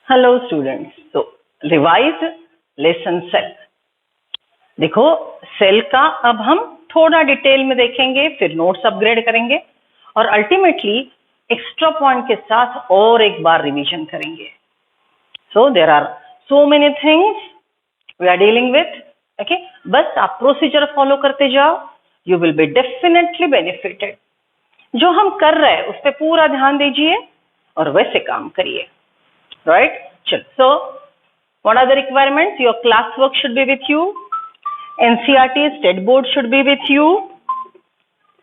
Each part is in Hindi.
हेलो स्टूडेंट्स, तो रिवाइज लेसन सेल। देखो, सेल का अब हम थोड़ा डिटेल में देखेंगे, फिर नोट्स अपग्रेड करेंगे और अल्टीमेटली एक्स्ट्रा पॉइंट के साथ और एक बार रिवीजन करेंगे। So there are so many things we are dealing with. Okay, बस आप प्रोसीजर फॉलो करते जाओ, you will be definitely benefited. जो हम कर रहे हैं उस पर पूरा ध्यान दीजिए और वैसे काम करिए। Right? So, what are the requirements? Your classwork should be with you. NCERT state board should be with you.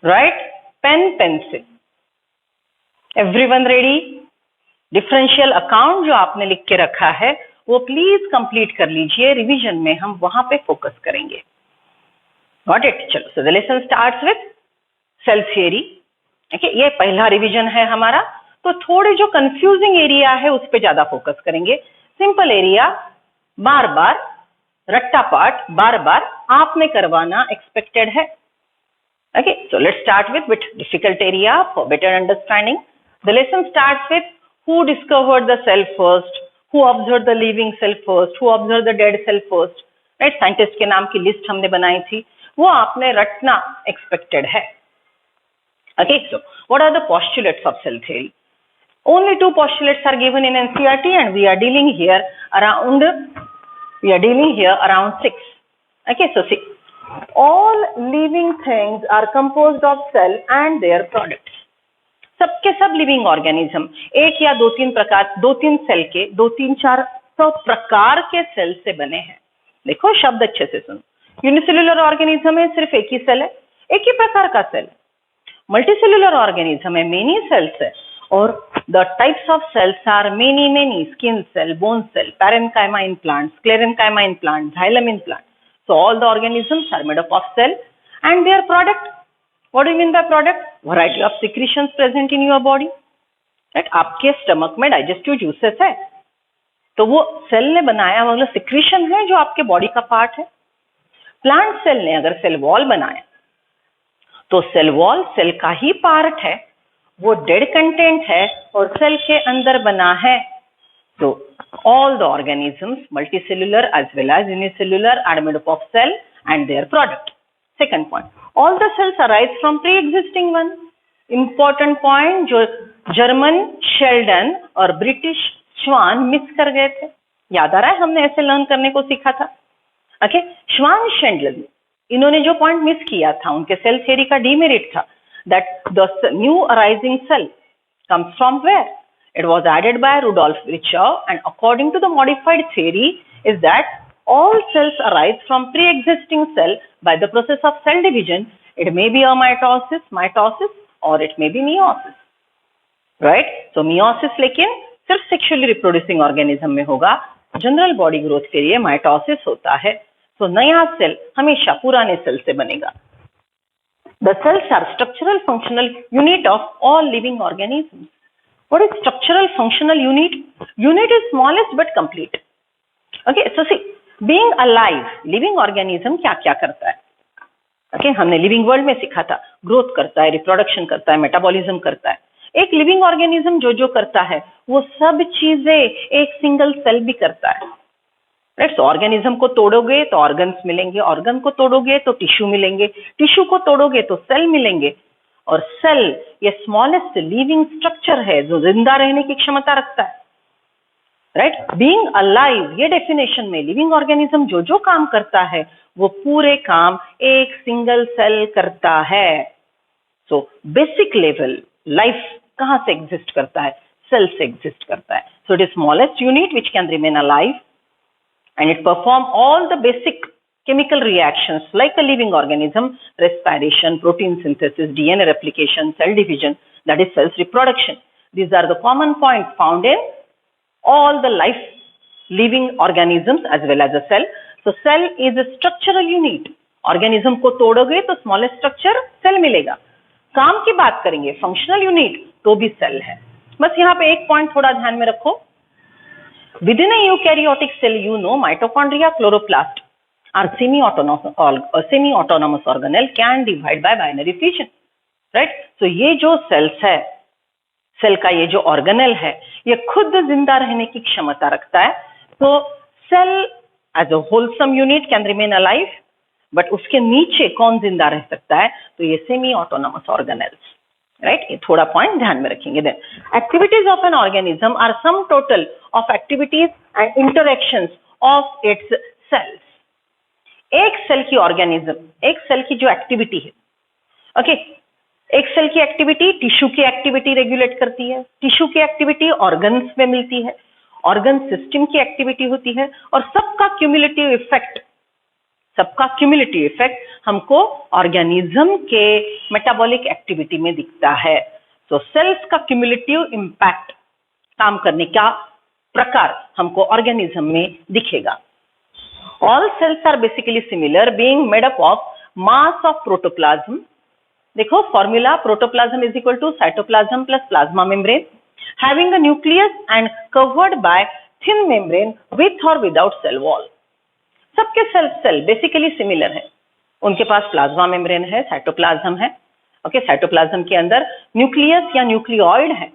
Right? Pen, pencil. Everyone ready? Differential account जो आपने लिख के रखा है वो प्लीज कंप्लीट कर लीजिए। रिवीजन में हम वहां पे फोकस करेंगे। Got it? चलो, so the lesson starts with cell theory. Okay, ये पहला रिवीजन है हमारा, तो थोड़े जो कंफ्यूजिंग एरिया है उस पर ज्यादा फोकस करेंगे। सिंपल एरिया बार बार, रट्टा पाठ बार बार आपने करवाना एक्सपेक्टेड है। Okay, so let's start with difficult area for better understanding. The lesson starts with who discovered the cell first, who observe the living cell first, who observe the dead cell first. Right, scientist के नाम की लिस्ट हमने बनाई थी, वो आपने रटना एक्सपेक्टेड है। Okay, so what are the postulates of cell theory? Only two postulates are given in NCERT, and we are dealing here around 6. Okay, so see, all living things are composed of cell and their products. सबके सब लिविंग ऑर्गेनिज्म एक या दो तीन सेल के 2-3-4 प्रकार के सेल से बने हैं। देखो, शब्द अच्छे से सुनो। यूनिसेल्युलर ऑर्गेनिज्म है, सिर्फ एक ही सेल है, एक ही प्रकार का सेल। मल्टीसेल्युलर ऑर्गेनिज्म है, मेनी सेल्स है, और the types of cells are many, skin cell, bone cell, parenchyma in plants, sclerenchyma in plants, xylem in plants. So all the organisms are made up of cell and their product. What do you mean by product? Variety of secretions present in your body. Right? आपके स्टमक में डाइजेस्टिव जूसेस है, तो वो सेल ने बनाया वाला सिक्रीशन है जो आपके बॉडी का पार्ट है। प्लांट सेल ने अगर सेल वॉल बनाया तो सेल वॉल सेल का ही पार्ट है, वो डेड कंटेंट है और सेल के अंदर बना है। तो all the organisms, multicellular as well as unicellular, are made up of cell and their product. Second point, all the cells arise from pre-existing one. Important point जो जर्मन शेल्डन और ब्रिटिश श्वान मिस कर गए थे, याद आ रहा है? हमने ऐसे लर्न करने को सीखा था। ओके, श्वान शेल्डन इन्होंने जो पॉइंट मिस किया था, उनके सेल थ्योरी का डीमेरिट था, that the new arising cell comes from where? It was added by Rudolf Virchow, and according to the modified theory is that all cells arise from pre-existing cell by the process of cell division. It may be a mitosis or it may be meiosis. Right? So meiosis लेकिन सिर्फ sexually reproducing organism में होगा, जनरल बॉडी ग्रोथ के लिए माइटोसिस होता है। तो नया सेल हमेशा पुराने सेल से बनेगा। The cells are structural functional unit of all living organisms. What is structural functional unit? Unit is smallest but complete. Okay, so see, being alive, living organism क्या क्या करता है? Okay, हमने लिविंग वर्ल्ड में सीखा था, ग्रोथ करता है, रिप्रोडक्शन करता है, मेटाबॉलिज्म करता है। एक लिविंग ऑर्गेनिज्म जो जो करता है वो सब चीजें एक सिंगल सेल भी करता है। राइट, तो ऑर्गेनिज्म को तोड़ोगे तो ऑर्गन्स मिलेंगे, ऑर्गन को तोड़ोगे तो टिश्यू मिलेंगे, टिश्यू को तोड़ोगे तो सेल मिलेंगे, और सेल ये स्मॉलेस्ट लिविंग स्ट्रक्चर है जो जिंदा रहने की क्षमता रखता है। राइट, बीइंग अलाइव ये डेफिनेशन में लिविंग ऑर्गेनिज्म जो जो काम करता है वो पूरे काम एक सिंगल सेल करता है। सो बेसिक लेवल लाइफ कहां से एग्जिस्ट करता है? सेल से एग्जिस्ट करता है। सो it is smallest unit which can remain alive and it perform all the basic chemical reactions like a living organism: respiration, protein synthesis, DNA replication, cell division, that is cells reproduction. These are the common points found in all the life living organisms as well as a cell. So cell is a structural unit. organism को तोड़ोगे तो smallest structure cell मिलेगा। काम की बात करेंगे functional unit तो भी cell है। बस यहाँ पे एक point थोड़ा ध्यान में रखो। Within a eukaryotic cell, mitochondria, chloroplast are semi-autonomous organelle can divide by binary fission. Right? So ये जो cells है, सेल का ये जो ऑर्गेनेल है ये खुद जिंदा रहने की क्षमता रखता है। तो cell as a wholesome unit can remain alive, but उसके नीचे कौन जिंदा रह सकता है? तो ये सेमी ऑटोनॉमस ऑर्गेनेल्स, राइट। ये थोड़ा पॉइंट ध्यान में रखेंगे। Then activities of an organism are sum total of activities and interactions of its cells. एक सेल की ऑर्गेनिज्म, एक सेल की जो एक्टिविटी है, ओके, एक सेल की एक्टिविटी टिश्यू की एक्टिविटी रेगुलेट करती है, टिश्यू की एक्टिविटी ऑर्गन्स में मिलती है, ऑर्गन सिस्टम की एक्टिविटी होती है, और सबका क्यूमुलेटिव इफेक्ट हमको ऑर्गेनिज्म के मेटाबॉलिक एक्टिविटी में दिखता है। तो सेल्स का क्यूमुलेटिव इंपैक्ट, काम करने का प्रकार हमको ऑर्गेनिज्म में दिखेगा। All cells are basically similar, being made up of mass of protoplasm. देखो formula, protoplasm is equal to cytoplasm plus plasma membrane having a nucleus and covered by thin membrane with or without cell wall. सबके सेल बेसिकली सिमिलर है, उनके पास प्लाज्मा मेम्ब्रेन है, साइटोप्लाज्म है, ओके, साइटोप्लाज्म के अंदर न्यूक्लियस या न्यूक्लियोइड है,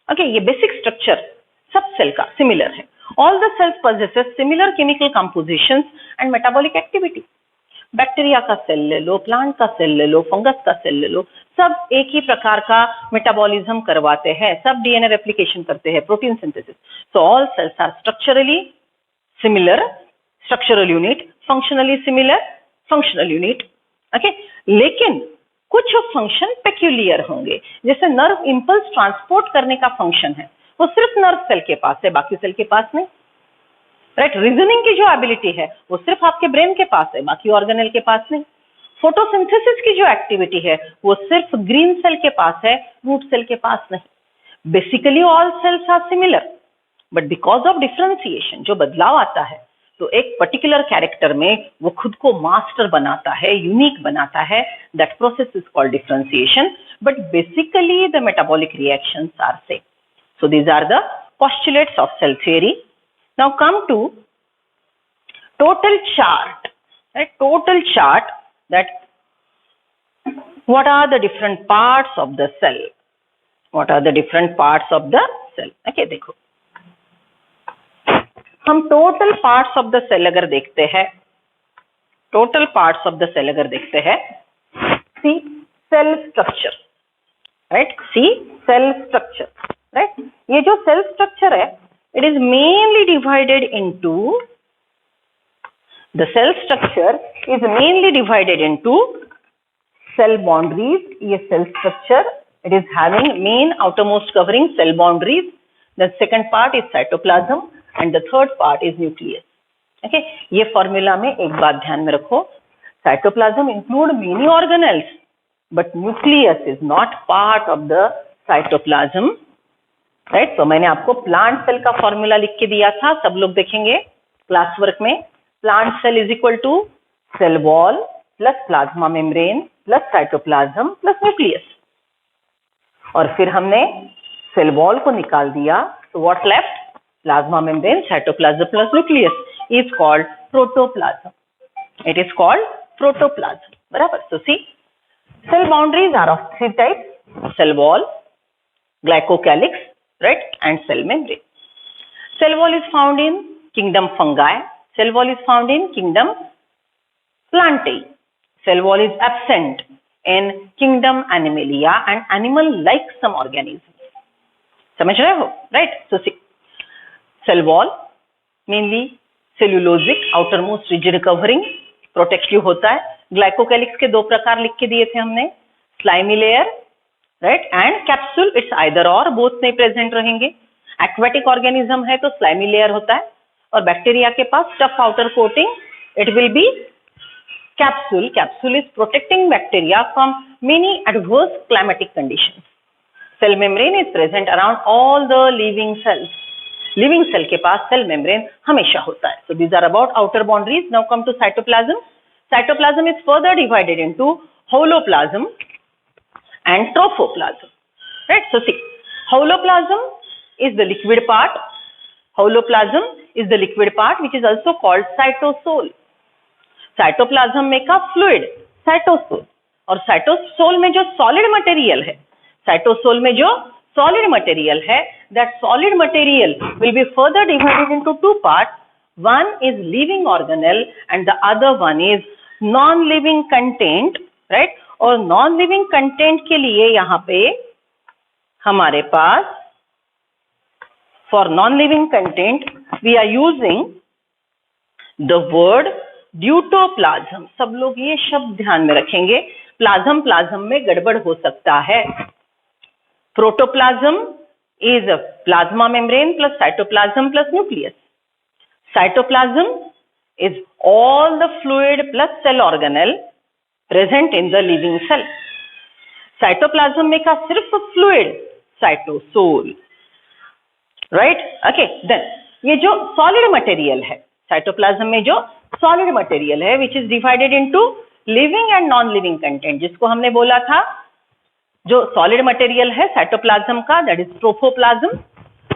ओके, ये बेसिक स्ट्रक्चर सब सेल का सिमिलर है। All the sales possesses similar chemical compositions and metabolic activity. Bacteria का सेल ले लो, प्लांट का सेल ले लो, फंगस का सेल ले लो, सब एक ही प्रकार का मेटाबॉलिज्म करवाते हैं, सब डीएनए रेप्लिकेशन करते हैं, protein synthesis. So all cells are structurally similar, structural unit, functionally similar, functional unit, okay. लेकिन कुछ फंक्शन पेक्यूलियर होंगे, जैसे नर्व इंपल्स ट्रांसपोर्ट करने का फंक्शन है, वो सिर्फ नर्व सेल के पास है, बाकी सेल के पास नहीं, राइट। रीजनिंग की जो एबिलिटी है वो सिर्फ आपके ब्रेन के पास है, बाकी ऑर्गेनेल के पास नहीं। फोटोसिंथेसिस की जो एक्टिविटी है वो सिर्फ ग्रीन सेल के पास है, रूट सेल के पास नहीं। Basically all cells are similar, but because of differentiation, जो बदलाव आता है, तो एक पर्टिकुलर कैरेक्टर में वो खुद को मास्टर बनाता है, यूनिक बनाता है, that process is called differentiation, but basically the metabolic reactions are same. So these are the postulates of cell theory. Now come to total chart, right? Total chart, that what are the different parts of the cell? What are the different parts of the cell? Okay, देखो, हम total parts of the cell अगर देखते हैं, total parts of the cell अगर देखते हैं, see cell structure, right? See cell structure. Right, ये जो सेल स्ट्रक्चर है, it is mainly divided into, the cell structure is mainly divided into cell boundaries. ये cell structure, it is having main outermost covering cell boundaries, the second part is cytoplasm and the third part is nucleus, okay. ये फॉर्मूला में एक बात ध्यान में रखो, cytoplasm include many organelles, but nucleus is not part of the cytoplasm, right. तो मैंने आपको प्लांट सेल का फॉर्मूला लिख के दिया था, सब लोग देखेंगे क्लास वर्क में। Plant cell is equal to cell wall plus plasma membrane plus cytoplasm plus nucleus, और फिर हमने सेल वॉल को निकाल दिया, तो what left? Plasma membrane, cytoplasm plus nucleus is called protoplasm, it is called protoplasm, बराबर। So see cell boundaries are of three types, cell wall, glycocalyx, right, and cell membrane. Cell wall is found in kingdom fungi, cell wall is found in kingdom Plantae, cell wall is absent in kingdom Animalia and animal like some organisms. समझ रहे हो, right? So see, cell wall mainly cellulosic outermost rigid covering, protective होता है। Glycocalyx के दो प्रकार लिख के दिए थे हमने, slimy layer, right, and capsule, it's either और, बोथ नहीं प्रेजेंट रहेंगे। एक्वेटिक ऑर्गेनिज्म है तो स्लाइमी लेयर होता है, और बैक्टीरिया के पास tough outer coating, it will be capsule. Capsule is protecting bacteria from many adverse climatic conditions. Cell membrane is present around all the living cells. Living cell के पास सेल मेम्ब्रेन हमेशा होता है। So these are about outer boundaries. Now come to cytoplasm. Cytoplasm is further divided into hyaloplasm and trophoplasm, right? So see, holoplasm is the liquid part, holoplasm is the liquid part which is also called cytosol. cytoplasm make a fluid cytosol, और cytosol में जो solid material है, cytosol में जो solid material है, that solid material will be further divided into two parts. One is living organelle and the other one is non-living content, right? और non-living content के लिए यहाँ पे हमारे पास for non-living content we are using the word ड्यूटोप्लाज्म. सब लोग ये शब्द ध्यान में रखेंगे, प्लाज्म में गड़बड़ हो सकता है. Protoplasm is plasma membrane plus cytoplasm plus nucleus. Cytoplasm is all the fluid plus cell organelle present in the living cell. Cytoplasm में का सिर्फ fluid, cytosol, right? Okay, then ये जो सॉलिड मटेरियल है, साइटोप्लाज्म में जो सॉलिड मटेरियल है which is divided into living and non living content, जिसको हमने बोला था जो सॉलिड मटेरियल है साइटोप्लाज्म का, that is tropoplasm.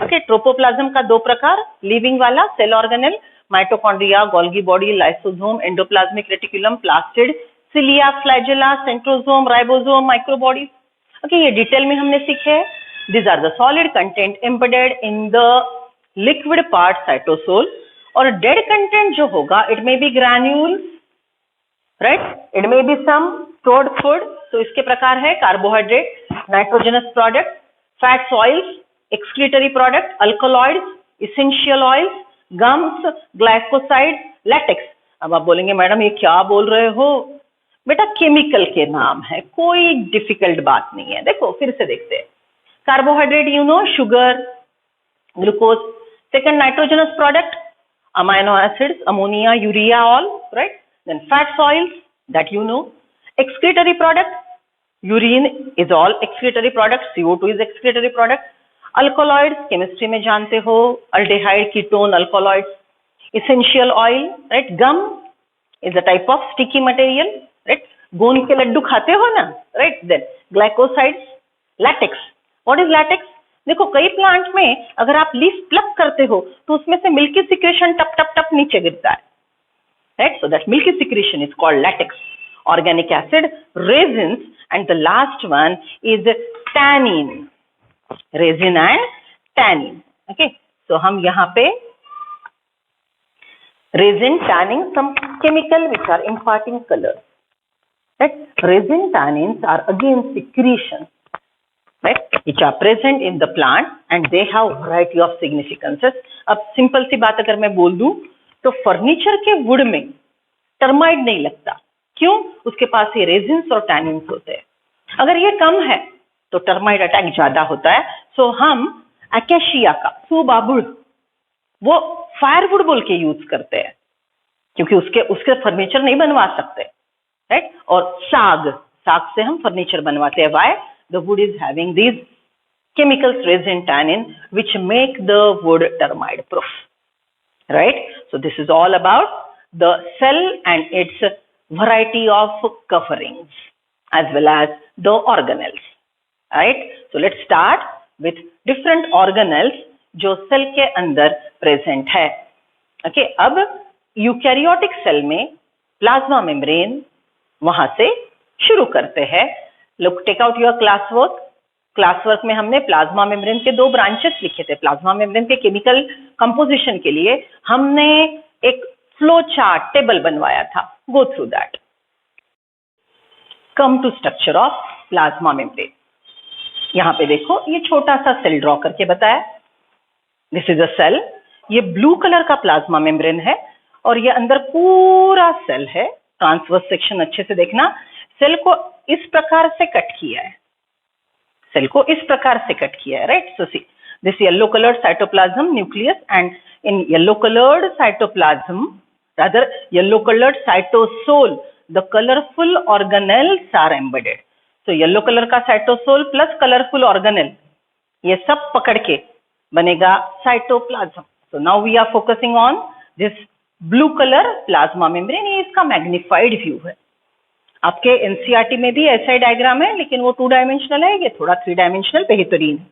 Okay, tropoplasm का दो प्रकार, लिविंग वाला cell organelle, mitochondria, Golgi body, lysosome, endoplasmic reticulum, plastid, cilia, flagella, centrosome, ribosome, microbodies. Okay, ये डिटेल में हमने सीखे. These are the solid content embedded in the liquid part cytosol. और dead content जो होगा, it may be granules, right? It may be some stored food. तो इसके प्रकार है carbohydrate, nitrogenous product, fats, oils, excretory product, alkaloids, essential oils, gums, glycosides, latex. अब आप बोलेंगे मैडम ये क्या बोल रहे हो? बेटा केमिकल के नाम है, कोई डिफिकल्ट बात नहीं है. देखो फिर से देखते हैं. Carbohydrate, you know, sugar, glucose. Second, nitrogenous product, amino acids, ammonia, urea, all, right? Then fats, oils, that you know. Excretory product, urine is all excretory product, CO2 is excretory product. Alkaloids, chemistry में जानते हो, aldehyde, ketone, alkaloids. Essential oil, right? Gum is a type of sticky material, right? गोंद के लड्डू खाते हो ना, right? Then glycosides, latex. What is latex? देखो कई प्लांट में अगर आप लीफ प्लक करते हो तो उसमें से मिल्की सिक्रेशन टप टप टप नीचे गिरता है, right? So that milky secretion is called latex. Organic acid, resins, and the last one is tannin. Resin and tannin. Okay, so हम यहाँ पे resin, tannin, some chemical which are imparting color, right? Resin, tannins are again secretions, right, which are present in the plant and they have variety of significances. अब सिंपल सी बात अगर मैं बोल दूं तो फर्नीचर के वुड में टर्माइट नहीं लगता. क्यों? उसके पास ये रेजिन्स और टैनिन्स होते हैं. अगर ये कम है तो टर्माइट अटैक ज्यादा होता है. सो हम अकेशिया का सुबाबुड़ वो फायरवुड बोल के यूज करते हैं क्योंकि उसके फर्नीचर नहीं बनवा सकते, राइट? और साग से हम फर्नीचर बनवाते हैं. Y? The wood is having these chemicals, resin, tannin, which make the wood termite proof, right? So this is all about the cell and its variety of coverings as well as the organelles, right? So let's start with different organelles जो सेल के अंदर प्रेजेंट है. Okay, अब यूकैरियोटिक सेल में प्लाज्मा मेम्ब्रेन, वहां से शुरू करते हैं. Look, take out your classwork. Classwork में हमने प्लाज्मा मेम्ब्रेन के दो ब्रांचेस लिखे थे. प्लाज्मा मेम्ब्रेन के केमिकल कंपोजिशन के लिए हमने एक फ्लो चार्ट टेबल बनवाया था. Go through that. Come to structure of plasma membrane. यहाँ पे देखो ये छोटा सा सेल ड्रॉ करके बताया. This is a cell. ये ब्लू कलर का प्लाज्मा मेम्ब्रेन है और ये अंदर पूरा सेल है. ट्रांसवर्स सेक्शन अच्छे से देखना. सेल को इस प्रकार से कट किया है. सेल को इस प्रकार से कट किया है, right? So see this yellow coloured cytoplasm nucleus and in yellow coloured cytoplasm, rather yellow coloured cytosol, the colourful organelles are embedded. तो येलो कलर का साइटोसोल प्लस कलरफुल ऑर्गेनेल, ये सब पकड़ के बनेगा cytoplasm. So now we are focusing on this blue colour plasma membrane. ये इसका मैग्निफाइड व्यू है. आपके एनसीईआरटी में भी ऐसा ही डायग्राम है लेकिन वो 2 डायमेंशनल है, ये थोड़ा 3 डायमेंशनल बेहतरीन है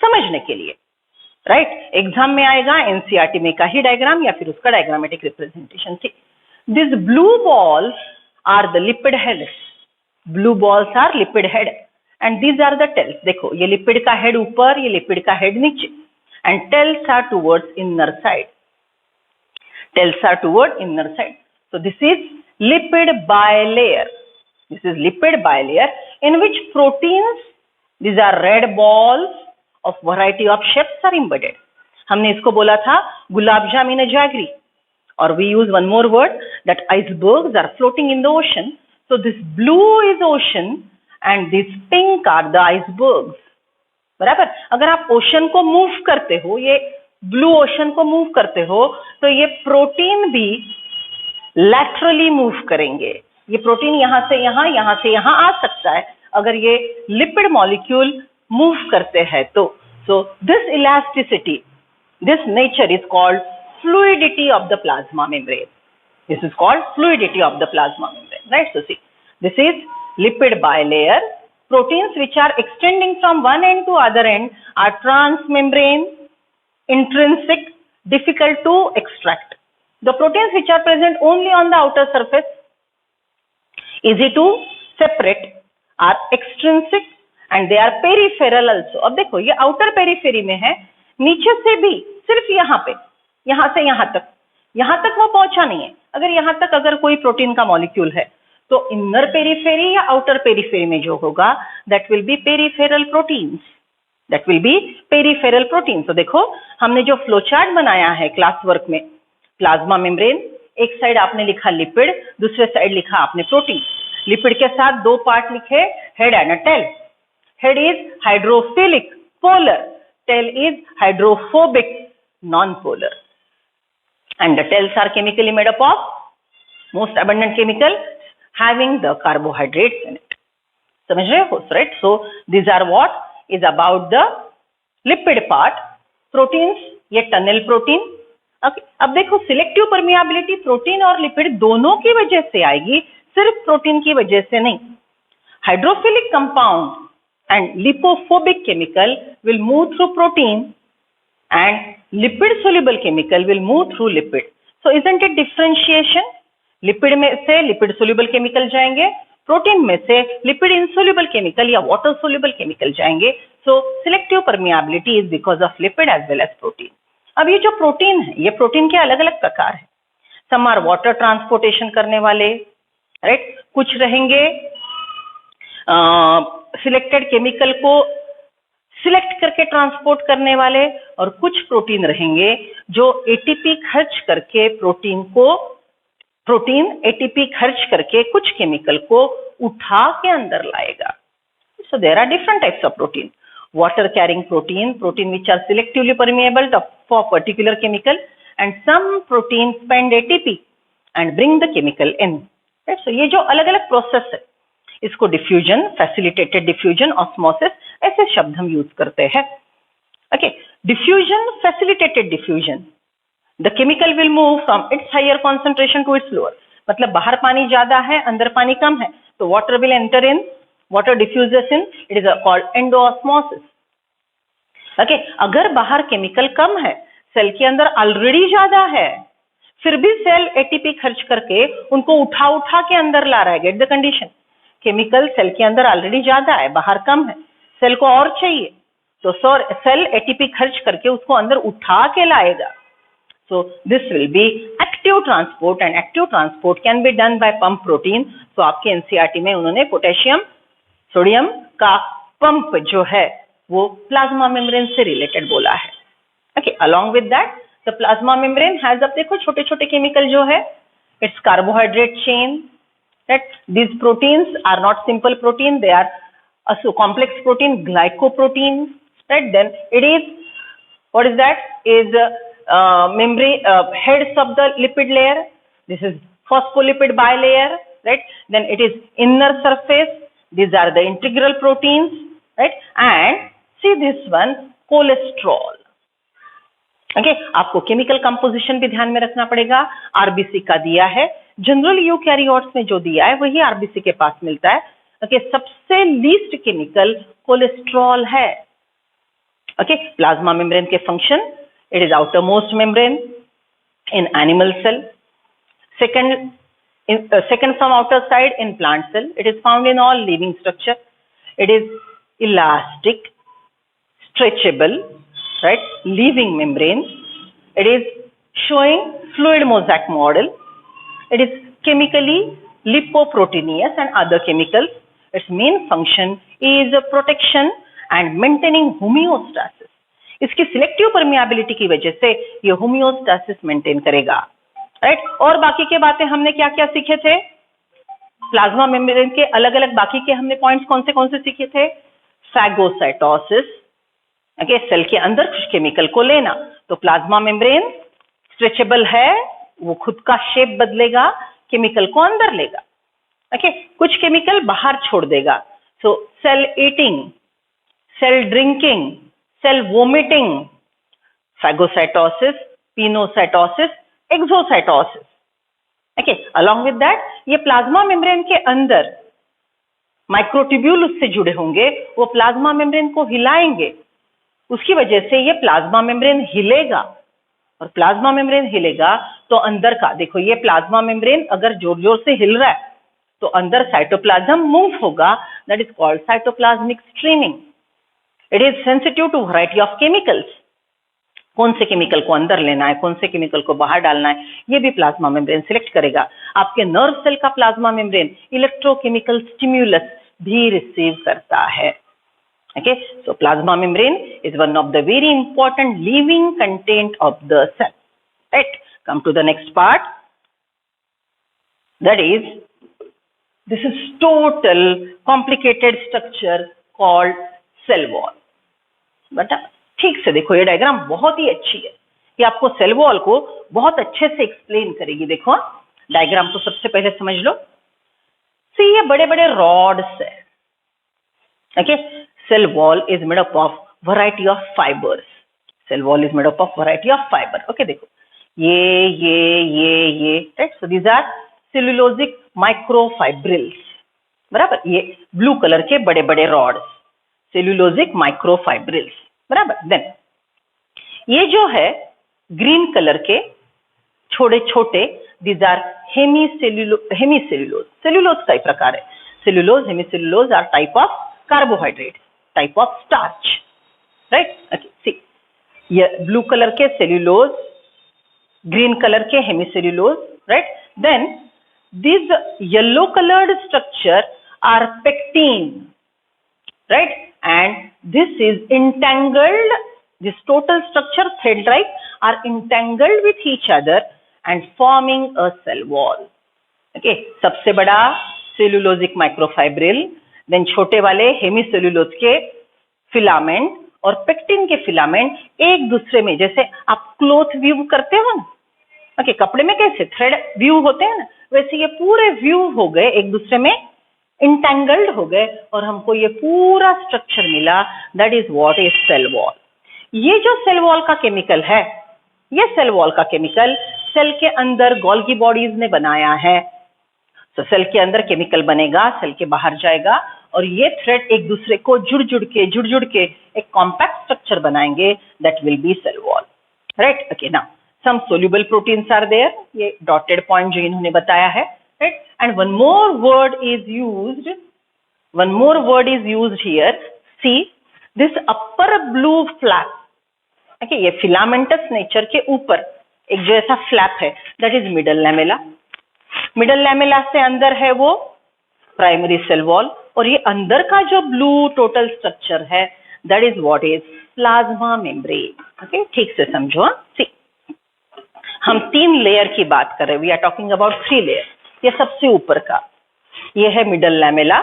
समझने के लिए, राइट? एग्जाम में आएगा एनसीईआरटी में का ही डायग्राम या फिर उसका diagrammatic representation. This blue balls are the lipid heads. Blue balls are lipid head and these are the tails. देखो ये लिपिड का हेड ऊपर, ये लिपिड का हेड नीचे, and tails are towards inner side. Tails are toward inner side. So this is lipid bilayer. This is lipid bilayer in which proteins, these are red balls of variety of shapes are embedded. हमने इसको बोला था gulab jamun jaggery. Or we use one more word that icebergs are floating in the ocean. So this blue is ocean and this pink are the icebergs. बराबर. अगर आप ओशन को मूव करते हो, ये ब्लू ओशन को मूव करते हो, तो ये प्रोटीन भी लैटरली मूव करेंगे. ये प्रोटीन यहां से यहां आ सकता है अगर ये लिपिड मॉलिक्यूल मूव करते हैं तो. So this elasticity, this nature is called fluidity of the plasma membrane. This is called fluidity of the plasma membrane, right? So see, this is lipid bilayer. Proteins which are extending from one end to other end are transmembrane, intrinsic, difficult to extract. The proteins which are present only on the outer surface, easy to separate, are extrinsic and they are peripheral also. अब देखो ये outer periphery में है, नीचे से भी सिर्फ यहां से यहां तक वो पहुंचा नहीं है. अगर यहां तक अगर कोई प्रोटीन का मॉलिक्यूल है तो इनर पेरिफेरी या आउटर पेरिफेरी में जो होगा that will B peripheral proteins. तो देखो हमने जो फ्लो चार्ट बनाया है क्लास वर्क में, प्लाज्मा मेम्ब्रेन, एक साइड आपने लिखा लिपिड, दूसरे साइड लिखा आपने प्रोटीन. लिपिड के साथ दो पार्ट लिखे, head and tail. Head is hydrophilic polar, tail is hydrophobic non-polar, and the tails are chemically made up of most abundant chemical having the carbohydrates in it. समझ रहे हो, right? So these are what is about the lipid part. Proteins, ये टनल प्रोटीन. okay. अब देखो सिलेक्टिव परमियाबिलिटी प्रोटीन और लिपिड दोनों की वजह से आएगी, सिर्फ प्रोटीन की वजह से नहीं. Hydrophilic compound and lipophobic chemical will move through protein and lipid soluble chemical will move through lipid. So isn't it differentiation? Lipid में से लिपिड सोल्यूबल केमिकल जाएंगे, प्रोटीन में से लिपिड इनसोल्यूबल केमिकल या वाटर सोल्यूबल केमिकल जाएंगे. So selective permeability is because of lipid as well as protein. अब ये जो प्रोटीन है, ये प्रोटीन के अलग अलग प्रकार है. सम आर वाटर ट्रांसपोर्टेशन करने वाले, राइट. कुछ रहेंगे सिलेक्टेड केमिकल को सिलेक्ट करके ट्रांसपोर्ट करने वाले, और कुछ प्रोटीन रहेंगे जो एटीपी खर्च करके प्रोटीन एटीपी खर्च करके कुछ केमिकल को उठा के अंदर लाएगा. So there are different types of protein. Water carrying protein which are selectively permeable for particular chemical, and some protein spend ATP and bring the chemical in. सो ये जो अलग अलग प्रोसेस है, इसको डिफ्यूजन, फैसिलिटेटेड डिफ्यूजन, ऑस्मोसिस, ऐसे शब्द हम यूज करते हैं. Okay, diffusion, facilitated diffusion, the chemical will move from its higher concentration to its lower. मतलब बाहर पानी ज्यादा है, अंदर पानी कम है, तो water will enter in, water diffuses in, it is called endosmosis. Okay, अगर बाहर केमिकल कम है, सेल के अंदर ऑलरेडी ज्यादा है, फिर भी सेल एटीपी खर्च करके उनको उठा के अंदर ला रहा है. Get the condition. Chemical cell के अंदर ऑलरेडी ज्यादा है, बाहर कम है, सेल को और चाहिए, तो सेल एटीपी खर्च करके उसको अंदर उठा के लाएगा. So this will be active transport, and active transport can be done by pump protein. तो आपके एनसीईआरटी में उन्होंने पोटेशियम सोडियम का पंप जो है वो प्लाज्मा मेम्ब्रेन से रिलेटेड बोला है. Okay, along with that the plasma membrane has, अब देखो छोटे छोटे केमिकल जो है, it's carbohydrate chain. That these proteins are not simple protein, they are a complex protein, glycoprotein, right? Then it is, what is that? Is membrane, heads of the lipid layer. This is phospholipid bilayer, right? Then it is inner surface. These are the integral proteins, right? And see this one, cholesterol. Okay, आपको केमिकल कंपोजिशन भी ध्यान में रखना पड़ेगा. आरबीसी का दिया है, जनरल यूकैरियोट्स में जो दिया है वही आरबीसी के पास मिलता है. ओके, सबसे लीस्ट केमिकल कोलेस्ट्रॉल है. ओके, प्लाज्मा मेम्ब्रेन के function, it is outermost membrane in animal cell, second from outer side in plant cell, it is found in all living structure, it is elastic, stretchable, right, living membrane. It is showing fluid mosaic model. It is chemically lipoproteinous and other chemicals. Its main function is protection and maintaining homeostasis. इसकी सिलेक्टिव परमिएबिलिटी की वजह से ये होम्योस्टेसिस मेंटेन करेगा, राइट। और बाकी के बातें हमने क्या क्या सीखे थे? प्लाज्मा मेम्ब्रेन के अलग अलग बाकी के हमने पॉइंट्स कौन से सीखे थे? फैगोसाइटोसिस, ओके, सेल के अंदर कुछ केमिकल को लेना। तो प्लाज्मा मेम्ब्रेन स्ट्रेचेबल है, वो खुद का शेप बदलेगा, केमिकल को अंदर लेगा, ओके, कुछ केमिकल बाहर छोड़ देगा। So cell eating, cell drinking, cell vomiting, phagocytosis, pinocytosis, exocytosis, okay. Along with that ये प्लाज्मा मेम्ब्रेन के अंदर माइक्रोट्यूब्यूल उससे जुड़े होंगे, वो प्लाज्मा मेम्ब्रेन को हिलाएंगे, उसकी वजह से ये प्लाज्मा मेम्ब्रेन हिलेगा। और प्लाज्मा मेम्ब्रेन हिलेगा तो अंदर का देखो, ये प्लाज्मा मेम्ब्रेन अगर जोर जोर से हिल रहा है तो अंदर साइटोप्लाज्म मूव होगा, that is called cytoplasmic streaming. It is sensitive to variety of chemicals. कौन से केमिकल को अंदर लेना है, कौन से केमिकल को बाहर डालना है, ये भी प्लाज्मा मेम्ब्रेन सिलेक्ट करेगा। आपके नर्व सेल का प्लाज्मा मेम्ब्रेन इलेक्ट्रोकेमिकल स्टिम्युलस भी रिसीव करता है, okay, so plasma membrane is one of the very important living content of the cell, right? Come to the next part, that is, this is total complicated structure called cell wall. But ठीक से देखो, ये डायग्राम बहुत ही अच्छी है, ये आपको सेल वॉल को बहुत अच्छे से एक्सप्लेन करेगी। देखो डायग्राम को सबसे पहले समझ लो। सी, ये बड़े बड़े रॉड्स है, okay. Cell wall is made up of variety of fibers. Cell wall is made up of variety of fiber. Okay, देखो ये, right? So these are cellulosic microfibrils. बराबर, ये ब्लू कलर के बड़े बड़े रॉड्स, cellulosic microfibrils, बराबर। देन ये जो है ग्रीन कलर के छोटे छोटे, these are hemicellulose. सेल्यूलोज का ही प्रकार है। Cellulose, hemicellulose are type of carbohydrates, type of starch, right? Okay, see, ये blue color के cellulose, green color के hemicellulose, right? Then these yellow colored structure are pectin, right? And this is entangled, this total structure thread-like are entangled with each other and forming a cell wall. Okay, सबसे बड़ा cellulosic microfibril, देन छोटे वाले हेमीसेल्यूलोज के फिलामेंट और पेक्टिन के फिलामेंट एक दूसरे में, जैसे आप क्लॉथ व्यू करते हो ना, ओके, कपड़े में कैसे थ्रेड व्यू होते हैं ना, वैसे ये पूरे व्यू हो गए, एक दूसरे में इंटेंगल्ड हो गए और हमको ये पूरा स्ट्रक्चर मिला, that is what is cell wall. ये जो सेल वॉल का केमिकल है, ये सेल वॉल का केमिकल सेल के अंदर गोल्गी बॉडीज ने बनाया है। तो सेल के अंदर केमिकल बनेगा, सेल के बाहर जाएगा और ये थ्रेड एक दूसरे को जुड़ जुड़ के एक कॉम्पैक्ट स्ट्रक्चर बनाएंगे, that will be cell wall, right. Okay, now some soluble proteins are there, ये डॉटेड पॉइंट जो इन्होंने बताया है, right. And one more word is used here, see this upper blue flap, okay, ये फिलामेंटस नेचर के ऊपर एक जो ऐसा फ्लैप है, that is middle lamella. Middle lamella से अंदर है वो प्राइमरी सेल वॉल, और ये अंदर का जो ब्लू टोटल स्ट्रक्चर है, that is what is plasma membrane. Okay, ठीक से समझो। सी, हम 3 लेयर की बात कर रहे हैं, we are talking about 3 layer. ये सबसे ऊपर का, ये है मिडल लैमेला,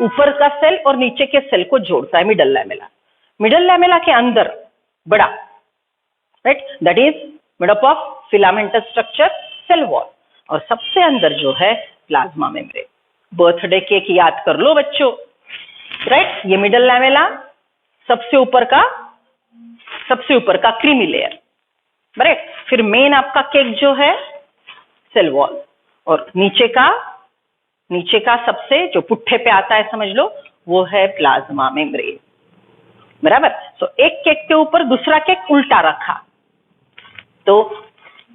ऊपर का सेल और नीचे के सेल को जोड़ता है मिडल लैमेला। मिडल लैमेला के अंदर बड़ा, right, that is made up of filamentous structure, cell wall, और सबसे अंदर जो है प्लाज्मा मेम्ब्रेन। बर्थडे केक याद कर लो बच्चों, राइट। ये मिडल लैमेला, सबसे ऊपर का क्रीमी लेयर, राइट। फिर मेन आपका केक जो है सेल वॉल, और नीचे का सबसे जो पुट्ठे पे आता है समझ लो, वो है प्लाज्मा मेम्ब्रेन, बराबर। सो एक केक के ऊपर दूसरा केक उल्टा रखा, तो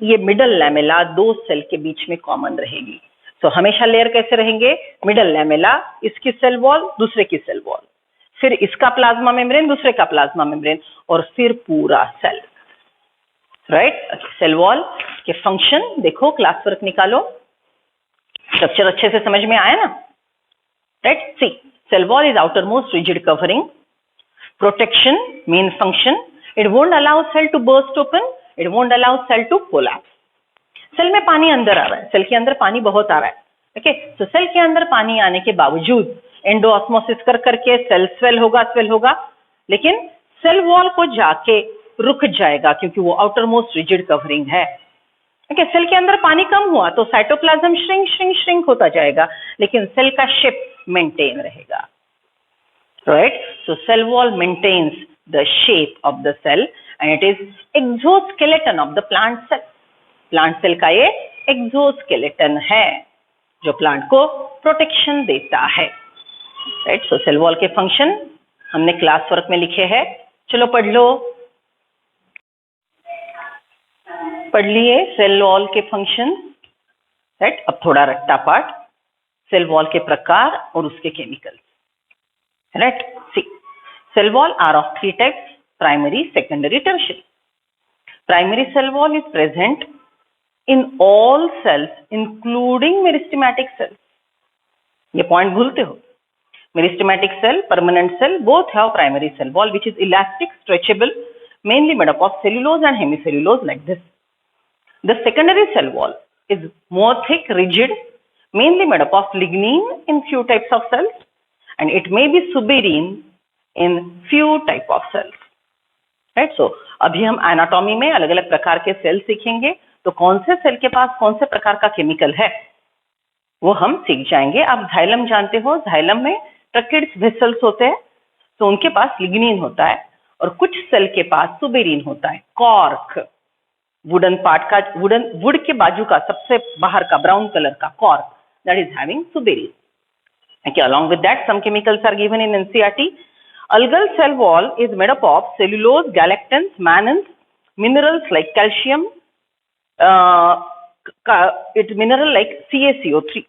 ये मिडल लैमेला 2 सेल के बीच में कॉमन रहेगी। तो हमेशा लेयर कैसे रहेंगे, मिडल लैमेला, इसकी सेल वॉल, दूसरे की सेल वॉल। फिर इसका प्लाज्मा मेम्ब्रेन, दूसरे का प्लाज्मा मेम्ब्रेन, और फिर पूरा सेल, राइट। सेल वॉल के फंक्शन देखो, क्लास वर्क निकालो, स्ट्रक्चर अच्छे से समझ में आया ना, right. See, cell wall is outermost rigid covering, protection main function, it won't allow cell to burst open, it won't allow cell to collapse. Cell में पानी अंदर आ रहा है, सेल के अंदर पानी बहुत आ रहा है, ओके। तो सेल के अंदर पानी आने के बावजूद एंडोऑस्मोसिस कर करके सेल स्वेल होगा, लेकिन सेल वॉल को जाके रुक जाएगा क्योंकि वो आउटर मोस्ट रिजिड कवरिंग है, ओके। सेल के अंदर पानी कम हुआ तो साइटोप्लाज्म श्रिंक होता जाएगा, लेकिन सेल का शेप मेंटेन रहेगा, right. So cell wall maintains the shape of the cell and it is exoskeleton of the plant cell. Plant cell का ये एक्सोस्केलेटन है जो प्लांट को प्रोटेक्शन देता है, राइट। सो सेल वॉल के फंक्शन हमने क्लास वर्क में लिखे हैं, चलो पढ़ लो, पढ़ लिए सेल वॉल के फंक्शन, राइट। अब थोड़ा रट्टा पाठ, सेल वॉल के प्रकार और उसके chemicals, right. See, cell wall are of 3 types, primary, secondary, tertiary. Primary cell wall is present in all cells including meristematic cells. ये पॉइंट भूलते हो, meristematic cell, permanent cell both have primary cell wall which is elastic, stretchable, mainly made up of cellulose and hemicellulose like this. The secondary cell wall is more thick, rigid, mainly made up of lignin in few types of cells and it may be suberin in few type of cells, right? So अभी हम एनाटॉमी में अलग अलग प्रकार के सेल सीखेंगे, तो कौन से सेल के पास कौन से प्रकार का केमिकल है वो हम सीख जाएंगे। आप जाइलम जानते हो, जाइलम में ट्रकिड्स वेसल्स होते हैं, तो उनके पास लिग्निन होता है, और कुछ सेल के पास सुबेरिन होता है। कॉर्क, वुडन पार्ट का, वुड के बाजू का सबसे बाहर का ब्राउन कलर का cork, that is having suberin, okay। Along with that, some chemicals are given in NCERT. Algal cell wall is made up of cellulose, galactans, mannans, minerals like calcium, it's mineral like CaCO3.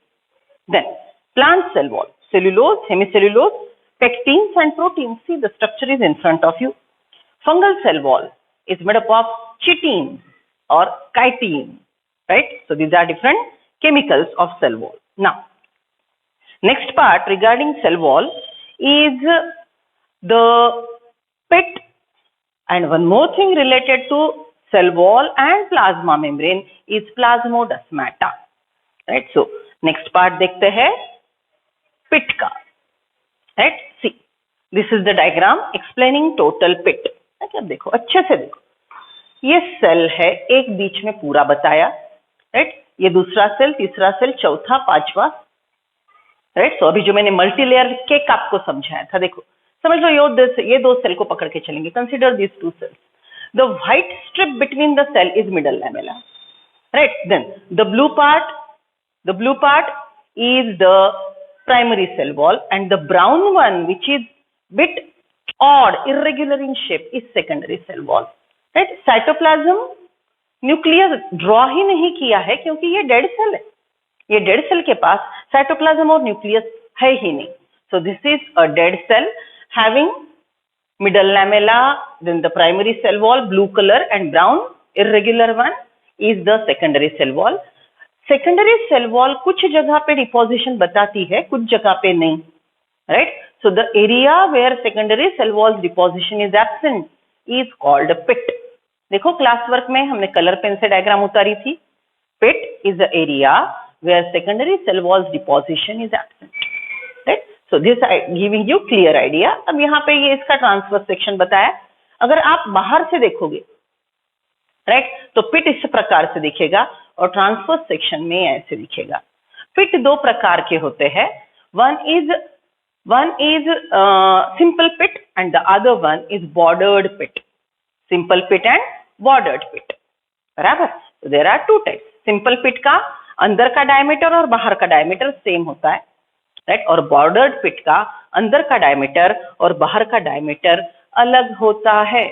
Then plant cell wall, cellulose, hemicellulose, pectins and proteins. See, the structure is in front of you. Fungal cell wall is made up of chitin or chitin, right? So these are different chemicals of cell wall. Now, next part regarding cell wall is the pit, and one more thing related to cell wall and plasma membrane is plasmodesmata, right? So next part देखते हैं pit का, right? See, this is the diagram explaining total pit, right? अब देखो, अच्छे से देखो, ये सेल है, एक बीच में पूरा बताया, right? ये दूसरा सेल, तीसरा सेल, चौथा, पांचवा, राइट। सो अभी जो मैंने मल्टीलेयर केक आपको समझाया था, देखो समझ लो, ये दो सेल को पकड़ के चलेंगे। Consider this 2 cells. The white strip between the cell is middle lamella, right? Then the blue part is the primary cell wall, and the brown one, which is bit odd, irregular in shape, is secondary cell wall, right? Cytoplasm nucleus draw ही नहीं किया है क्योंकि ये डेड सेल है, ये डेड सेल के पास साइटोप्लाज्म और न्यूक्लियस है ही नहीं। So this is a dead cell having middle lamella, then the primary cell wall, blue color, and brown irregular one is the secondary cell wall. Secondary cell wall कुछ जगह पे डिपोजिशन बताती है, कुछ जगह पे नहीं, right? So the area where secondary cell wall deposition is absent is called a pit. देखो क्लास वर्क में हमने कलर पेन से डायग्राम उतारी थी। Pit is the area where secondary cell walls deposition is absent, right? So this I giving you clear idea. अब यहाँ पे ये इसका ट्रांसफर सेक्शन बताया। अगर आप बाहर से देखोगे, राइट, तो पिट इस प्रकार से दिखेगा और ट्रांसफर सेक्शन में ऐसे दिखेगा। पिट 2 प्रकार के होते हैं, one is simple pit and the other one is bordered pit. Simple pit and bordered pit, बराबर। So there are 2 types. Simple pit का अंदर का डायमीटर और बाहर का डायमीटर सेम होता है, राइट, और बॉर्डर्ड पिट का अंदर का डायमीटर और बाहर का डायमीटर अलग होता है।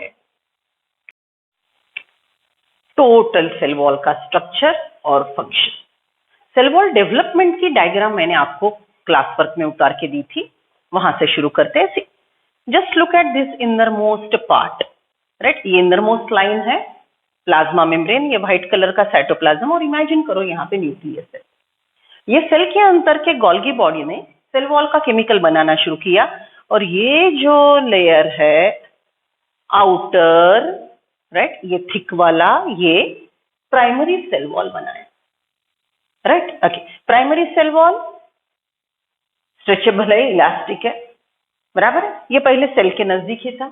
टोटल सेल वॉल का स्ट्रक्चर और फंक्शन। सेल वॉल डेवलपमेंट की डायग्राम मैंने आपको क्लास वर्क में उतार के दी थी, वहां से शुरू करते हैं। Just look at this inner most part, right. ये इनर मोस्ट लाइन है प्लाज्मा मेम्ब्रेन, ये व्हाइट कलर का साइटोप्लाज्म, और इमेजिन करो यहाँ पे न्यूक्लियस है। ये सेल के अंदर के गोल्गी बॉडी ने सेल वॉल का केमिकल बनाना शुरू किया, और ये जो लेयर है आउटर, राइट, ये थिक वाला, ये प्राइमरी सेल वॉल बनाया, right. Okay, primary cell wall stretchable है, इलास्टिक है, बराबर है। ये पहले सेल के नजदीक ही था।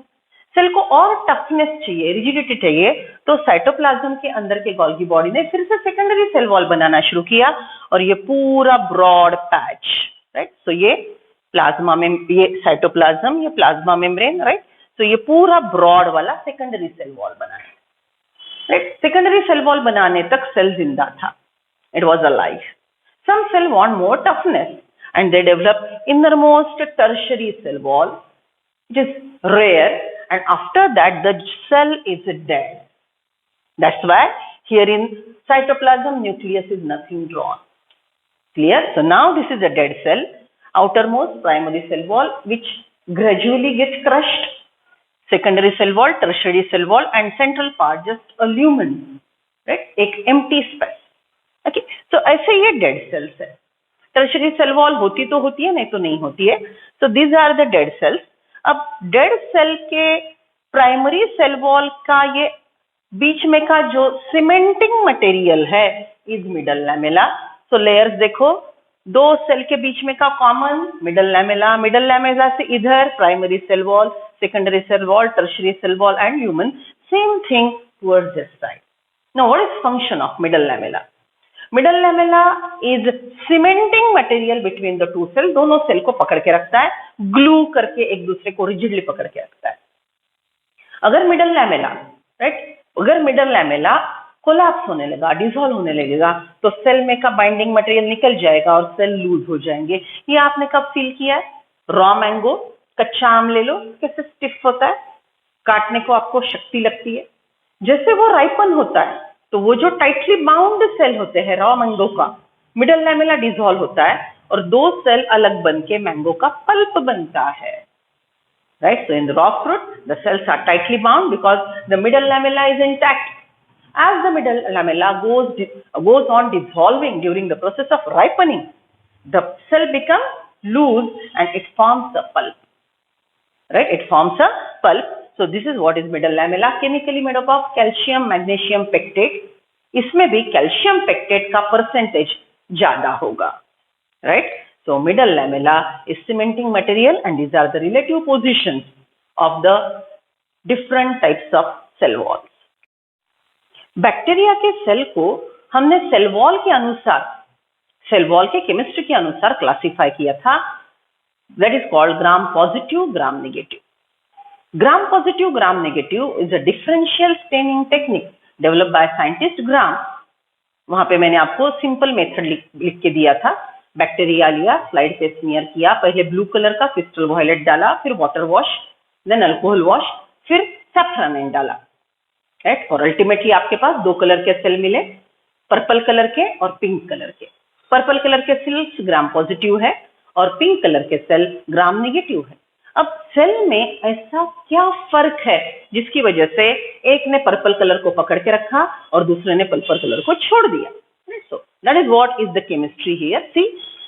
सेल को और टफनेस चाहिए, रिजिडिटी चाहिए, तो साइटोप्लाज्म के अंदर के गोल्गी बॉडी ने फिर से सेकेंडरी सेल वॉल बनाना शुरू किया, और ये पूरा ब्रॉड पैच, राइट। सो ये प्लाज्मा में, ये साइटोप्लाज्म, ये प्लाज्मा मेम्ब्रेन, राइट। तो ये पूरा ब्रॉड वाला सेकेंडरी सेल वॉल बनाया, राइट। सेकेंडरी सेल वॉल बनाने तक सेल जिंदा था, it was alive. Some cell want more toughness and they develop innermost tertiary cell wall, which is rare, and after that the cell is dead. That's why here in cytoplasm nucleus is nothing drawn. Clear? So now this is a dead cell, outermost primary cell wall which gradually gets crushed, secondary cell wall, tertiary cell wall, and central part just a lumen, right? एक empty space. Okay, so ऐसे ये dead cells है। टर्शरी सेल वॉल होती तो होती है, नहीं तो नहीं होती है। So these are the dead cells. अब डेड सेल के प्राइमरी सेल वॉल का ये बीच में का जो सीमेंटिंग मटेरियल है is middle lamella. So layers देखो, दो सेल के बीच में का common middle lamella, middle lamella से इधर primary cell wall, secondary cell wall, tertiary cell wall and human, same thing towards this side. Now what is function of middle lamella? Middle lamella is cementing material between the two cell, दोनों सेल को पकड़ के रखता है, ग्लू करके एक दूसरे को रिजिडली पकड़ के रखता है। अगर मिडल लैमेला, राइट, अगर मिडल लैमेला कोलैप्स होने लगा, डिसॉल्व होने लगेगा, तो सेल में का बाइंडिंग मटेरियल निकल जाएगा और सेल लूज हो जाएंगे। ये आपने कब फील किया है? रॉ मैंगो, कच्चा आम ले लो, कैसे स्टिफ होता है, काटने को आपको शक्ति लगती है। जैसे वो राइपन होता है तो वो जो टाइटली बाउंड सेल होते हैं रॉ मैंगो का, मिडल लैमेला डिसॉल्व होता है और दो सेल अलग बन के मैंगो का पल्प बनता है, right. So in the raw fruit the cells are tightly bound because the middle lamella is intact. As the middle lamella goes on dissolving during the process of ripening, the cell becomes loose and it forms a pulp, right? It forms a pulp. So this is what is middle lamella, chemically made up of calcium, magnesium, pectate. इसमें भी calcium pectate का percentage ज्यादा होगा, right? So middle lamella is cementing material and these are the relative positions of the different types of cell walls. Bacteria के सेल को हमने सेल वॉल के अनुसार, सेल वॉल के केमिस्ट्री के अनुसार क्लासिफाई किया था। That is called gram positive, gram negative. Gram positive, gram negative is a differential staining technique developed by scientist Gram. वहां पे मैंने आपको सिंपल मेथड लिख के दिया था। बैक्टीरिया लिया, स्लाइड पे स्मीयर किया, पहले ब्लू कलर का क्रिस्टल वॉयलेट डाला, फिर water wash, then alcohol wash, फिर सैफ्रॉन डाला, राइट। और अल्टीमेटली आपके पास दो कलर के सेल मिले, पर्पल कलर के और पिंक कलर के। पर्पल कलर के सेल्स ग्राम पॉजिटिव है और पिंक कलर के सेल ग्राम नेगेटिव है। अब सेल में ऐसा क्या फर्क है जिसकी वजह से एक ने पर्पल कलर को पकड़ के रखा और दूसरे ने पर्पल कलर को छोड़ दिया? So that is what is the chemistry here. See,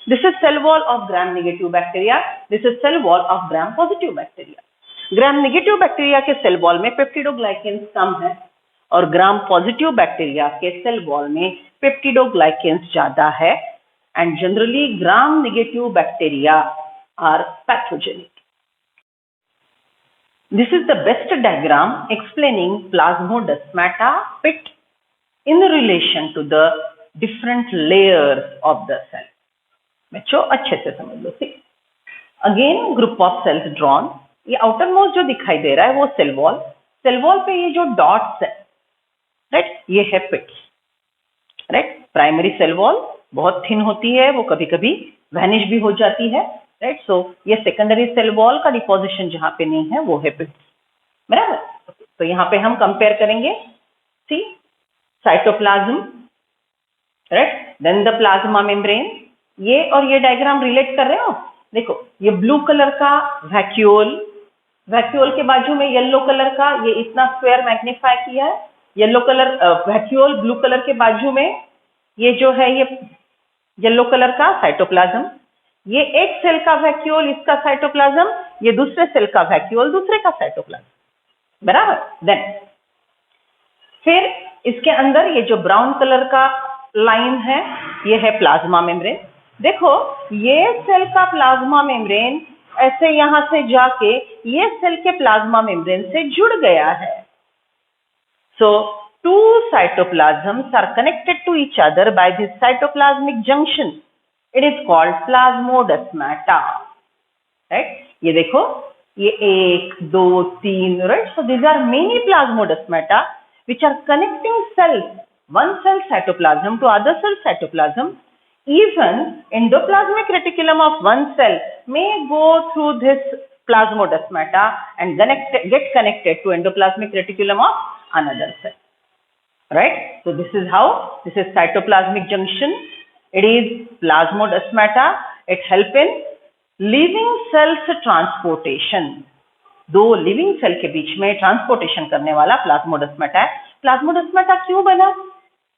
this is cell wall of gram negative bacteria, this is cell wall of gram positive bacteria. Gram negative bacteria के सेल वॉल में पेप्टिडोग्लाइकेंस कम है और ग्राम पॉजिटिव बैक्टीरिया के सेल वॉल में पेप्टिडोग्लाइकेंस ज्यादा है, and generally gram negative bacteria are pathogenic. This is the best diagram explaining plasmodesmata pit in relation to the different layers of the cell. बच्चों अच्छे से समझ लो। See, again group of cells drawn. ये आउटर मोस्ट जो दिखाई दे रहा है वो सेल वॉल, सेल वॉल पे ये जो डॉट्स है, राइट, ये है पिट्स, राइट। प्राइमरी सेल वॉल बहुत थिन होती है, वो कभी कभी वैनिश भी हो जाती है, राइट। सो ये सेकेंडरी सेल वॉल का डिपोजिशन जहां पे नहीं है वो है पिट्स, बराबर। तो यहाँ पे हम कंपेयर करेंगे, see, cytoplasm, right, then the plasma membrane. ये और ये डायग्राम रिलेट कर रहे हो? देखो, ये ब्लू कलर का वैक्यूल, वैक्यूल के बाजू में येलो कलर का, ये इतना स्क्वायर मैग्नीफाई किया है, yellow colour vacuole, blue colour के बाजू में ये जो है ये येलो कलर का साइटोप्लाज्म, ये एक सेल का वैक्यूल, इसका साइटोप्लाज्म, ये दूसरे सेल का वैक्यूल, दूसरे का साइटोप्लाज्म, बराबर। देन फिर इसके अंदर ये जो ब्राउन कलर का लाइन है, ये है प्लाज्मा मेम्ब्रेन। देखो ये सेल का प्लाज्मा मेम्ब्रेन ऐसे यहां से जाके ये सेल के प्लाज्मा मेम्ब्रेन से जुड़ गया है। So two cytoplasms are connected to each other by this cytoplasmic junction. It is called plasmodesmata. Right? ये देखो ये 1, 2, 3, right? So these are many plasmodesmata which are connecting cells, one cell cytoplasm to other cell cytoplasm. Even endoplasmic reticulum of one cell may go through this plasmodesmata and get connected to endoplasmic reticulum of another cell. Right? So this is how, this is cytoplasmic junction. It is plasmodesmata. It helps in living cells transportation. दो लिविंग सेल के बीच में ट्रांसपोर्टेशन करने वाला प्लाज्मोडेस्माटा है। प्लाज्मोडेस्माटा क्यों बना?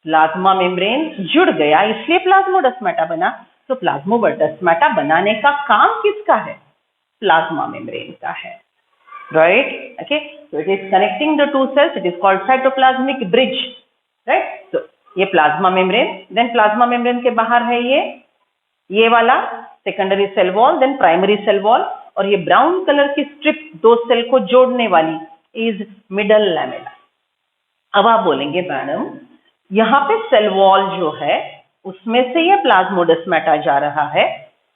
प्लाज्मा मेम्ब्रेन जुड़ गया इसलिए प्लाज्मोडेस्माटा बना। तो प्लाज्मोडेस्माटा बनाने का काम किसका है? प्लाज्मा मेम्ब्रेन का है, right? Okay, so it is connecting the two cells, it is called cytoplasmic bridge, right? तो ये plasma membrane, then plasma membrane के बाहर है ये वाला secondary cell wall, then primary cell wall, और ये ब्राउन कलर की स्ट्रिप दो सेल को जोड़ने वाली इज मिडल लैमेला। अब आप बोलेंगे मैडम यहाँ पे सेल वॉल जो है उसमें से ये प्लाज्मोडेस्माटा जा रहा है,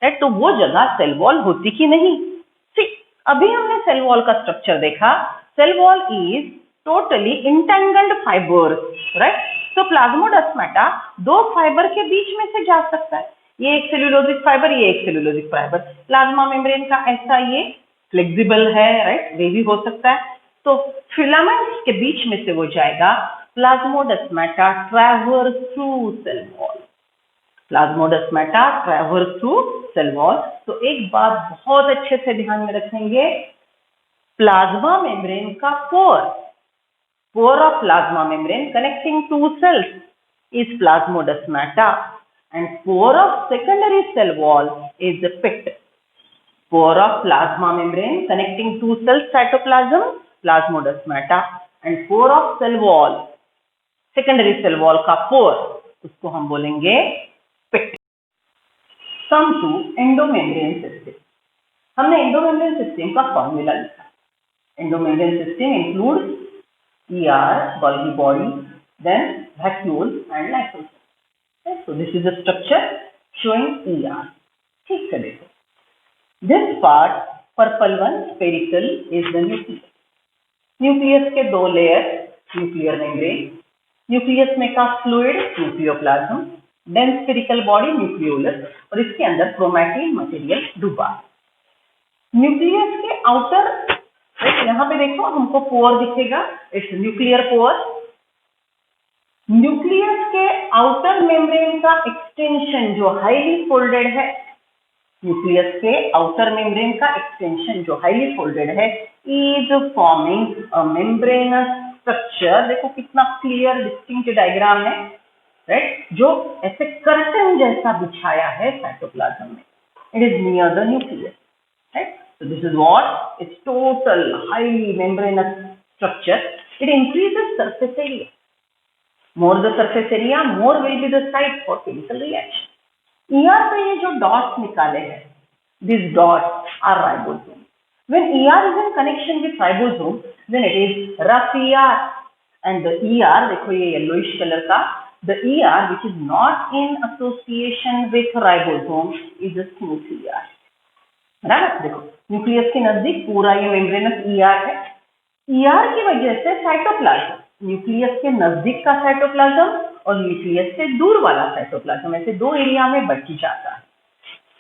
तो वो जगह सेल वॉल होती कि नहीं? अभी हमने सेल वॉल का स्ट्रक्चर देखा। Cell wall is totally entangled fibre, right? तो प्लाज्मोडेस्माटा दो फाइबर के बीच में से जा सकता है, ये एक सेल्यूलोजिक फाइबर, ये एक सेल्यूलोजिक फाइबर। प्लाज्मा मेम्ब्रेन का ऐसा ये फ्लेक्सिबल है, राइट? वे भी हो सकता है। तो फिलामेंट्स के बीच में से वो जाएगा। Plasmodesmata traverse through cell wall, plasmodesmata traverse through cell wall. तो एक बात बहुत अच्छे से ध्यान में रखेंगे, प्लाज्मा मेम्ब्रेन का pore of plasma membrane connecting to cells is plasmodesmata and pore of secondary cell wall is the pit. Pore of plasma membrane connecting two cells cytoplasm, plasmodesmata, and pore of cell wall, secondary cell wall का pore, उसको हम बोलेंगे pit. Come to endomembrane system. हमने endomembrane system का फॉर्मूला लिखा। Endomembrane system includes ER, Golgi body, then vacuole and lysosome. So this is the structure showing ER. ठीक है, देखो this part purple one spherical is the nucleus. Nucleus के दो लेयर, न्यूक्लियर मेम्ब्रेन, न्यूक्लियस में का fluid nucleoplasm, then spherical body nucleolus, और इसके अंदर क्रोमैटिन मटेरियल डूबा। न्यूक्लियस के आउटर, यहाँ पे देखो हमको पोर दिखेगा, इट्स न्यूक्लियर पोर। न्यूक्लियस के आउटर मेम्ब्रेन का एक्सटेंशन जो हाईली फोल्डेड है, न्यूक्लियस के आउटर मेम्ब्रेन का एक्सटेंशन जो हाईली फोल्डेड है, is forming a membranous structure. देखो कितना क्लियर डिस्टिंक्ट डायग्राम है, राइट? जो ऐसे कर्टन जैसा बिछाया है साइटोप्लाज्म में। It is near the nucleus, right? So this is what it's total highly membranous structure. It increases surface area. More the surface area, more will be the site for chemical reaction. ER पे ये जो dots निकाले हैं, these dots are ribosome. When ER is in connection with ribosome, then it is rough ER, and the ER देखो ये yellowish color का, the ER which is not in association with ribosome is a smooth ER. बराबर? देखो न्यूक्लियस के नजदीक पूरा ये मेम्ब्रेनस ER है। ER की वजह से साइटोप्लाज्म, न्यूक्लियस के नजदीक का साइटोप्लाज्म और न्यूक्लियस से दूर वाला साइटोप्लाज्म, ऐसे दो एरिया में बट जाता है।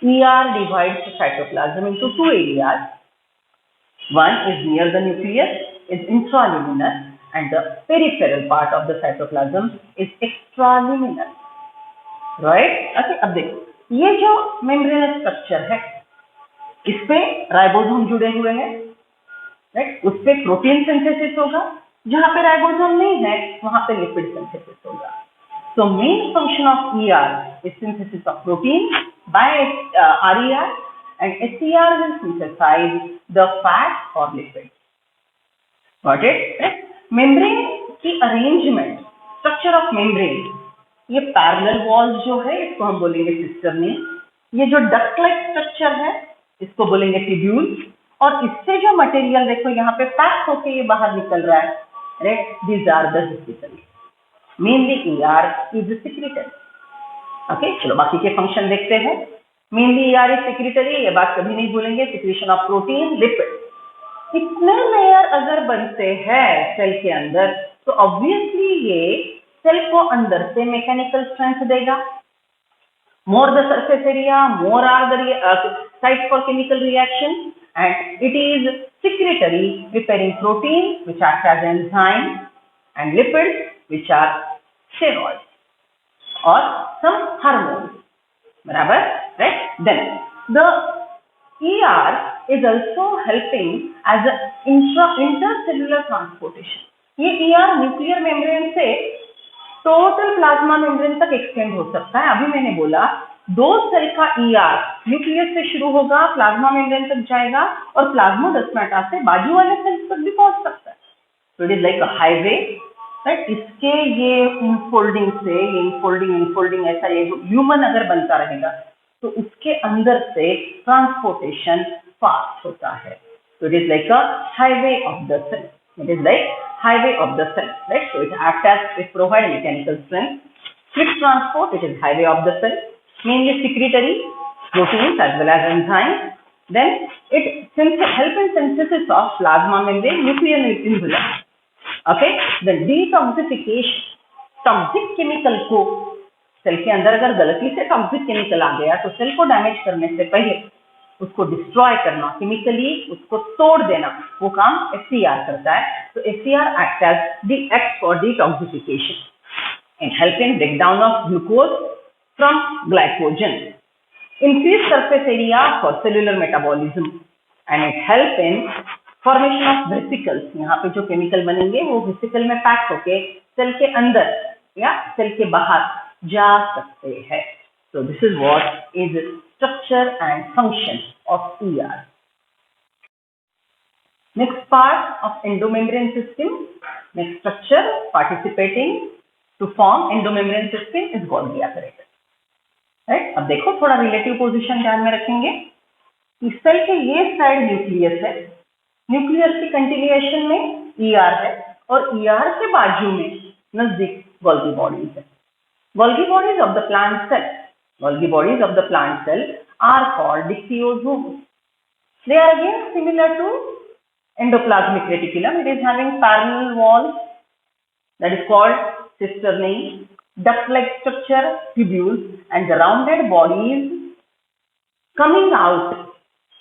ER divides the cytoplasm into two areas. One is near the nucleus, is intraluminous, and the peripheral part of the cytoplasm is extraluminous. Right? Okay, अब देखो ये जो मेम्ब्रेनस स्ट्रक्चर है, इस पे राइबोसोम जुड़े हुए हैं, राइट, उस पे प्रोटीन सिंथेसिस होगा, जहां पे राइबोसोम नहीं है वहां पे लिपिड सिंथेसिस होगा। So main function of ER is synthesis of protein by RER, and SER will synthesize the fat or lipid. Got it? Membrane की arrangement, structure of membrane, ये पैरेलल वॉल्स जो है इसको हम बोलेंगे सिस्टर्नी, ये जो डक्ट लाइक स्ट्रक्चर है इसको बोलेंगे ट्यूब्यूल, और इससे जो मटेरियल देखो यहाँ पे पैक होके ये बाहर निकल रहा है, right, these are the vesicles. Mainly ER is secretory. Okay, चलो बाकी के फंक्शन देखते हैं। मेनली ER इज सेक्रेटरी, ये बात कभी नहीं भूलेंगे। Secretion of protein, lipid. इतने लेयर अगर बनते हैं सेल के अंदर तो ऑब्वियसली ये सेल को अंदर से मैकेनिकल स्ट्रेंथ देगा। More the surface area, more are the site for chemical reaction, and it is secretory preparing protein which act as enzyme, and lipids which are steroids or some hormones, बराबर, right? Then the ER is also helping as a intercellular transportation. ये ER न्यूक्लियर मेम्ब्रेन से टोटल प्लाज्मा मेम्ब्रेन तक एक्सटेंड हो सकता है। अभी मैंने बोला दो सेल का ER न्यूक्लियस से शुरू होगा, प्लाज्मा मेम्ब्रेन तक जाएगा और प्लाज्मोडेस्माटा से बाजू वाले सेल्स तक भी पहुंच सकता है। तो it is like a highway, right. इसके ये इनफोल्डिंग से ये इनफोल्डिंग ऐसा ये ह्यूमन अगर बनता रहेगा तो उसके अंदर से ट्रांसपोर्टेशन फास्ट होता है। तो it is like a highway of the cell, it is like highway of the cell, right. So it acts as it provide mechanical strength, quick transport, it is highway of the cell, mainly secretory proteins as well as enzymes. Then it help in synthesis of plasma membrane, nuclear envelope. Okay, the detoxification, toxic chemical को सेल के अंदर अगर गलती से टॉक्सिक केमिकल आ गया तो सेल को डैमेज करने से पहले उसको डिस्ट्रॉय करना, केमिकली उसको तोड़ देना, वो काम SCR करता है। तो SCR acts as the act for detoxification and help in breakdown of glucose from glycogen, increase surface area for cellular metabolism, and it help in formation of vesicles। यहाँ पे जो केमिकल बनेंगे वो वेसिकल में पैक होके सेल के अंदर या सेल के बाहर जा सकते हैं। So this is what is structure and function of ER. Next part of endomembrane system, next structure participating to form endomembrane system is Golgi apparatus. Right, अब देखो थोड़ा रिलेटिव पोजीशन ध्यान में रखेंगे। इस सेल के ये साइड न्यूक्लियस है, न्यूक्लियस की कंटिन्यूएशन में ER है और ER के बाजू में नजदीक गोल्गी बॉडीज है। Golgi bodies of the plant cell, Golgi bodies of the plant cell are called dictyosomes. They are again similar to endoplasmic reticulum. It is having parallel walls, that is called cisternae, duct-like structure, tubules, and the rounded bodies coming out,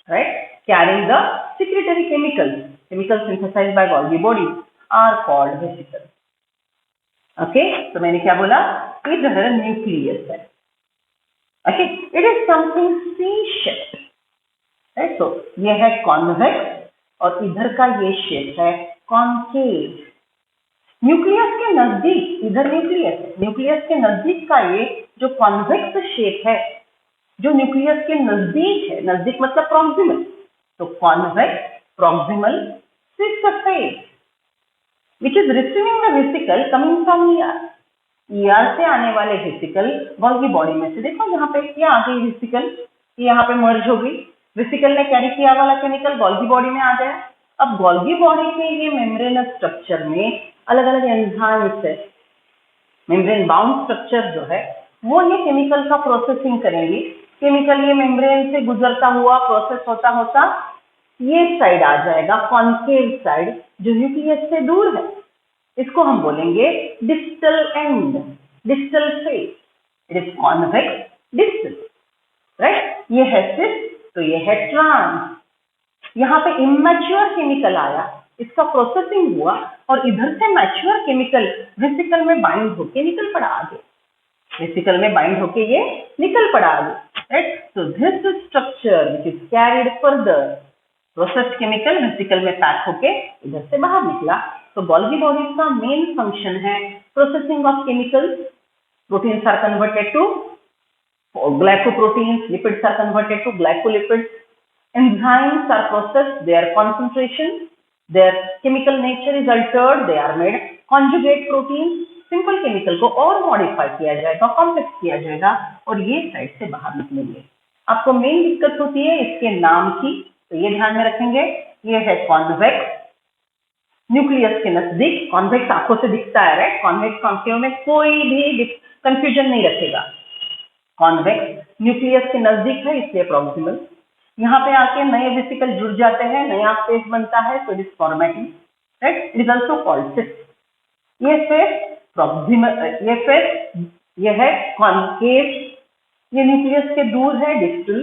right, carrying the secretory chemicals. Chemicals synthesized by Golgi bodies are called vesicles. Okay, तो मैंने क्या बोला, इधर न्यूक्लियस है। Okay, it is something C-shaped, right? So ये है कॉन्वेक्स और इधर का ये शेप है कॉन्केव। न्यूक्लियस के नजदीक, इधर न्यूक्लियस है, न्यूक्लियस के नजदीक का ये जो कॉन्वेक्स शेप है, जो न्यूक्लियस के नजदीक है, नजदीक मतलब प्रॉक्सिमल, तो convex proximal cis which is receiving the vesicle coming from ER. ER से आने वाले वेसिकल गोल्गी बॉडी में से, देखो यहाँ पे ये आ गई वेसिकल, यहाँ पे मर्ज हो गई, वेसिकल ने कैरी किया वाला केमिकल गोल्गी बॉडी में आ गया। अब गोल्गी बॉडी के ये मेम्ब्रेनस स्ट्रक्चर में अलग अलग एंजाइम्स है, मेम्ब्रेन बाउंड स्ट्रक्चर जो है वो ये केमिकल का प्रोसेसिंग करेंगे। केमिकल ये मेम्ब्रेन से गुजरता हुआ प्रोसेस होता होता ये साइड आ जाएगा, कॉन्केव साइड जो न्यूक्लियस से दूर है, इसको हम बोलेंगे distal end, distal face. It is convex distal, right. ये है सिस, तो ये है ट्रांस। यहाँ पे इमैच्योर केमिकल आया, इसका प्रोसेसिंग हुआ और इधर से मैच्योर केमिकल वेसिकल में बाइंड होके निकल पड़ा आगे, वेसिकल में बाइंड होके ये निकल पड़ा आगे, right. So this structure which is carried further processed chemical vesicle में पैक होके इधर से बाहर निकला। तो गोल्गी बॉडीज का मेन फंक्शन है processing of chemicals, proteins are converted to glycoproteins, lipids are converted to glycolipids, enzymes are processed, their concentration, their chemical nature is altered, they are made conjugate proteins, simple chemical को और मॉडिफाई किया जाएगा, कॉम्प्लेक्स किया जाएगा और ये साइड से बाहर निकलेंगे। आपको मेन दिक्कत होती है इसके नाम की, तो ये ध्यान में रखेंगे, ये है कॉन्वेक्स, न्यूक्लियस के नजदीक, कॉन्वेक्स आंखों से दिखता है, राइट, कॉन्वेक्स कॉन्केव में कोई भी कंफ्यूजन नहीं रखेगा, कॉन्वेक्स न्यूक्लियस के नजदीक है इसलिए प्रॉक्सिमल। यहाँ पे आके नए वेसिकल जुड़ जाते हैं, नया फेस बनता है, तो it is formatting, right, it is also called cis. ये फेस प्रॉक्सिमल, ये फेस ये है कॉन्केव, ये न्यूक्लियस के दूर है, distal,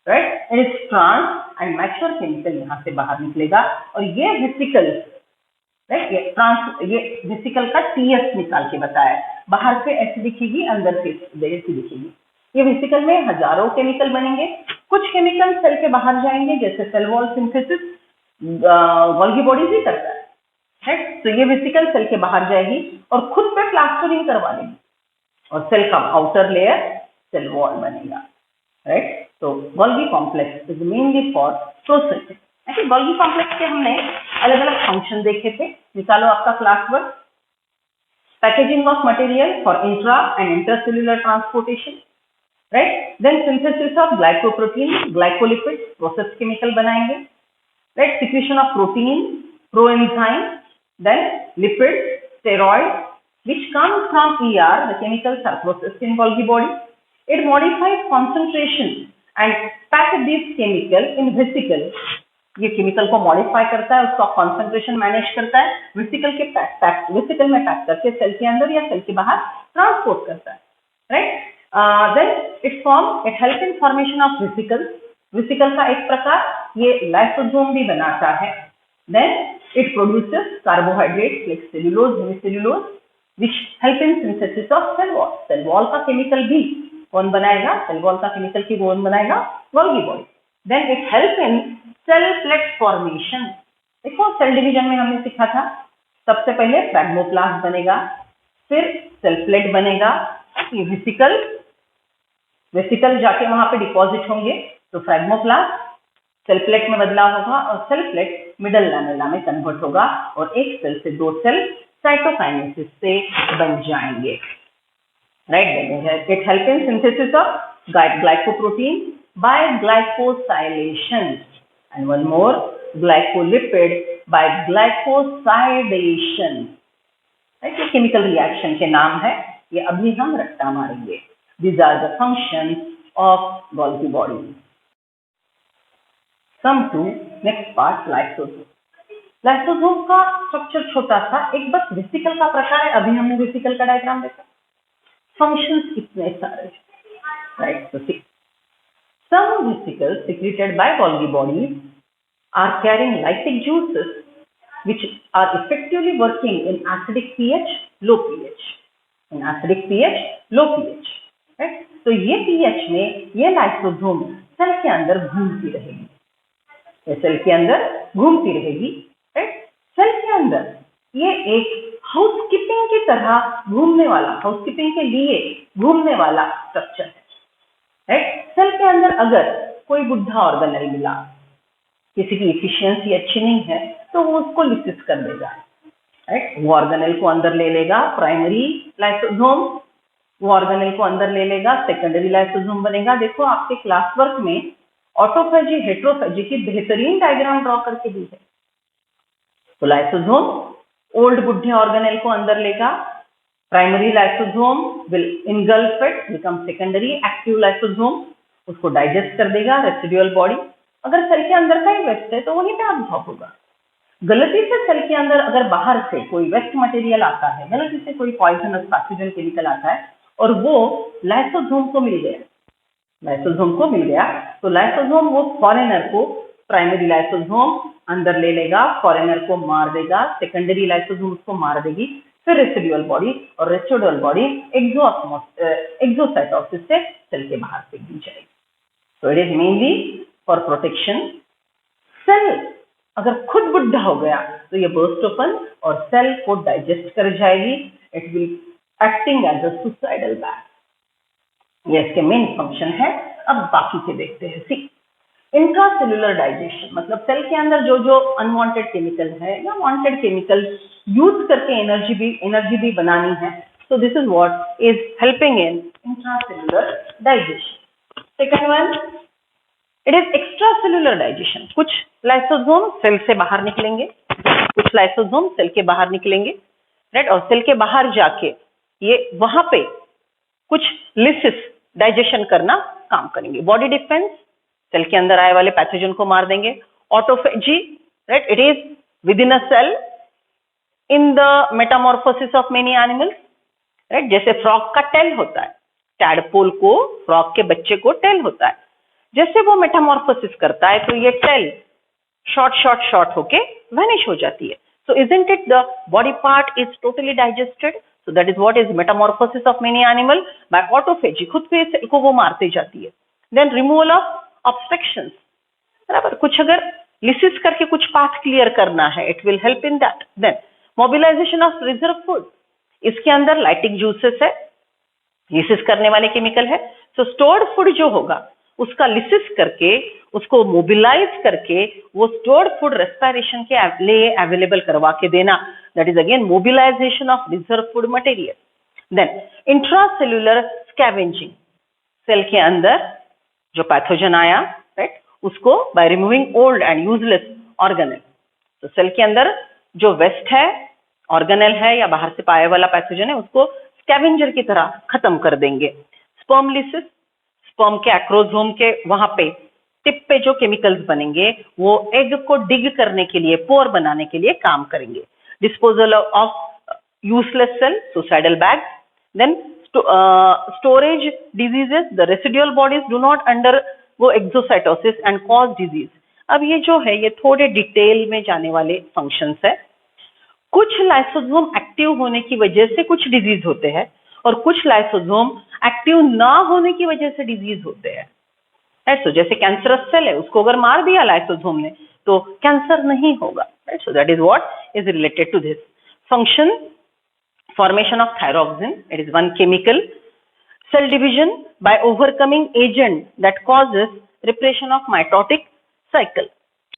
right, it is trans and mature chemical यहाँ से बाहर निकलेगा और ये वेसिकल, राइट, ये वेसिकल का टीएस निकाल के बताया, बाहर से ऐसी दिखेगी, अंदर से ऐसी दिखेगी। ये वेसिकल में हजारों केमिकल बनेंगे, कुछ केमिकल सेल के बाहर जाएंगे, जैसे cell wall synthesis Golgi bodies ही करता है, राइट। तो ये वेसिकल सेल के बाहर जाएगी और खुद पे प्लास्टरिंग करवा लेगी और सेल का आउटर लेयर सेल वॉल बनेगा, राइट। तो Golgi complex is mainly for processing. ऐसे गोल्गी कॉम्प्लेक्स के हमने अलग अलग फंक्शन देखे थे, निकालो आपका class work. Packaging of material for intra and intercellular transportation, right, then synthesis of glycoprotein, glycolipid, process chemical बनाएंगे, right, secretion of protein, proenzyme, then lipid, steroid which come from ER, the chemicals are processed in Golgi body. It modifies concentration and pack this chemical in vesicle. ये केमिकल को मॉडिफाई करता है, उसका कॉन्सेंट्रेशन मैनेज करता है, वेसिकल में पैक करके सेल के अंदर या सेल के बाहर ट्रांसपोर्ट करता है, right. Then it help in formation of vesicles. Vesicle का एक प्रकार ये लाइसोसोम भी बनाता है। Then it produces carbohydrate like cellulose, hemicellulose, which help in synthesis of cell wall. Cell wall का केमिकल भी कौन बनाएगा? सेल वॉल का केमिकल की कौन बनाएगा? Golgi body. Then it help in cell plate formation. देखो सेल डिवीजन में हमने सीखा था, सबसे पहले फ्रैग्मोप्लास्ट बनेगा, फिर सेल प्लेट बनेगा, ये वेसिकल जाके वहां पे डिपॉजिट होंगे, तो फ्रैग्मोप्लास्ट सेल प्लेट में बदलाव होगा और सेल प्लेट मिडल लैमेला में कन्वर्ट होगा और एक सेल से दो सेल साइटोकाइनेसिस से बन जाएंगे, right. It help in synthesis of glycoprotein by glycosylation and one more glycolipid by glycosidation, right. ये केमिकल रिएक्शन के नाम है, ये अभी हम रट्टा मारेंगे। These are the functions of Golgi body. Come to next part, lysosome. Lysosome का स्ट्रक्चर छोटा सा, एक बस वेसिकल का प्रकार है, अभी हमने वेसिकल का डायग्राम देखा, फंक्शंस इतने सारे, राइट। तो सम vesicles secreted by Golgi bodies are carrying lytic juices which are effectively working in acidic pH, low pH, in acidic pH, low pH, right? तो ये pH में ये लाइसोसोम सेल के अंदर घूमती रहेगी, सेल के अंदर घूमती रहेगी, सेल के अंदर ये एक हाउसकीपिंग की तरह घूमने वाला, हाउसकीपिंग के लिए घूमने वाला स्ट्रक्चर है, राइट। सेल के अंदर अगर कोई बुढ़ा ऑर्गेनेल मिला, किसी की एफिशिएंसी अच्छी नहीं है, तो वो उसको लिसिस कर देगा, राइट। वो ऑर्गेनेल को अंदर ले लेगा, प्राइमरी लाइसोसोम, वो ऑर्गेनेल को अंदर ले लेगा, सेकेंडरी लाइसोसोम बनेगा। देखो आपके क्लास वर्क में ऑटोफेजी हेट्रोफेजी की बेहतरीन डायग्राम ड्रॉ करके दी है। तो लाइसोसोम ओल्ड बुढ़े ऑर्गेनेल को अंदर लेगा, primary lysosome will engulf it, become secondary active lysosome, उसको डाइजेस्ट कर देगा, रेसिडुअल बॉडी। अगर सेल के अंदर का ही वेस्ट है तो वहीं पे अब्सॉर्ब होगा। गलती से सेल के अंदर अगर बाहर से कोई वेस्ट मटेरियल आता है, गलती से कोई पॉइजनस पैथोजन केमिकल आता है और वो लाइसोसोम को मिल गया, तो लाइसोसोम वो फॉरेनर को, प्राइमरी लाइसोसोम अंदर ले लेगा, फॉरेनर को मार देगा, सेकेंडरी लाइसोसोम उसको मार देगी, फिर रेसिडुअल बॉडी, और रेसिडुअल बॉडी एक्सोसाइटोसिस से सेल के बाहर फेंक दी जाएगी। So it is mainly for protection cell अगर खुद बुढ़ा हो गया तो ये बर्स्ट ओपन और सेल को डाइजेस्ट कर जाएगी. It will acting as a suicidal bag. ये इसके मेन फंक्शन है. अब बाकी के देखते हैं. सी, इंट्रासेल्युलर डाइजेशन मतलब सेल के अंदर जो जो अनवांटेड केमिकल है या वांटेड केमिकल यूज करके एनर्जी भी बनानी है. So this is what is helping in intracellular digestion. Second one, it is extracellular digestion. कुछ लाइसोसोम सेल से बाहर निकलेंगे, कुछ लाइसोसोम सेल के बाहर निकलेंगे, राइट. और सेल के बाहर जाके ये वहां पे कुछ लिसिस डाइजेशन करना काम करेंगे. बॉडी डिफेंस, सेल के अंदर आए वाले पैथोजन को मार देंगे. Autophagy, right, it is within a cell in the metamorphosis of many animals, right. जैसे फ्रॉग का टेल होता है, टैडपोल को, फ्रॉग के बच्चे को टेल होता है. जैसे वो मेटामॉर्फोसिस करता है तो ये टेल शॉर्ट होके वैनिश हो जाती है. So isn't it the body part is totally digested. So that is what is metamorphosis of many animal by autophagy. खुद के सेल को वो मारती जाती है. देन रिमूवल ऑफ ऑब्स्ट्रक्शंस, बराबर. कुछ अगर लिसिस करके कुछ पाथ क्लियर करना है, it will help in that. Then mobilisation of reserve food. इसके अंदर लाइटिक जूसेस है, लिसिस करने वाले केमिकल है. सो स्टोर्ड फूड जो होगा उसका लिसिस करके, उसको मोबिलाइज करके वो स्टोर्ड फूड रेस्पिरेशन के लिए अवेलेबल करवा के देना. That is again mobilisation of reserve food material. Then intracellular scavenging. Cell के अंदर जो पैथोजन आया, राइट, उसको by removing old and useless organelle. तो सेल के अंदर जो वेस्ट है, ऑर्गेनेल है या बाहर से पाए वाला पैथोजन है, उसको स्कैवेंजर की तरह खत्म कर देंगे. स्पर्म लिसिस, स्पर्म के एक्रोसोम के वहां पे टिप पे जो केमिकल्स बनेंगे वो एग को डिग करने के लिए, पोर बनाने के लिए काम करेंगे. Disposal of useless cell, suicidal bag. Then storage diseases, the residual bodies do not undergo exocytosis and cause disease. अब ये जो है ये थोड़े डिटेल में जाने वाले फंक्शंस है. कुछ लाइसोसोम एक्टिव होने की वजह से कुछ डिजीज होते हैं और कुछ लाइसोसोम एक्टिव ना होने की वजह से डिजीज होते हैं. सो जैसे कैंसरस सेल है, उसको अगर मार दिया लाइसोसोम ने तो कैंसर नहीं होगा. So that is what is related to this function. Formation of thyroxine, it is one chemical. Cell division by overcoming agent that causes repression of mitotic cycle,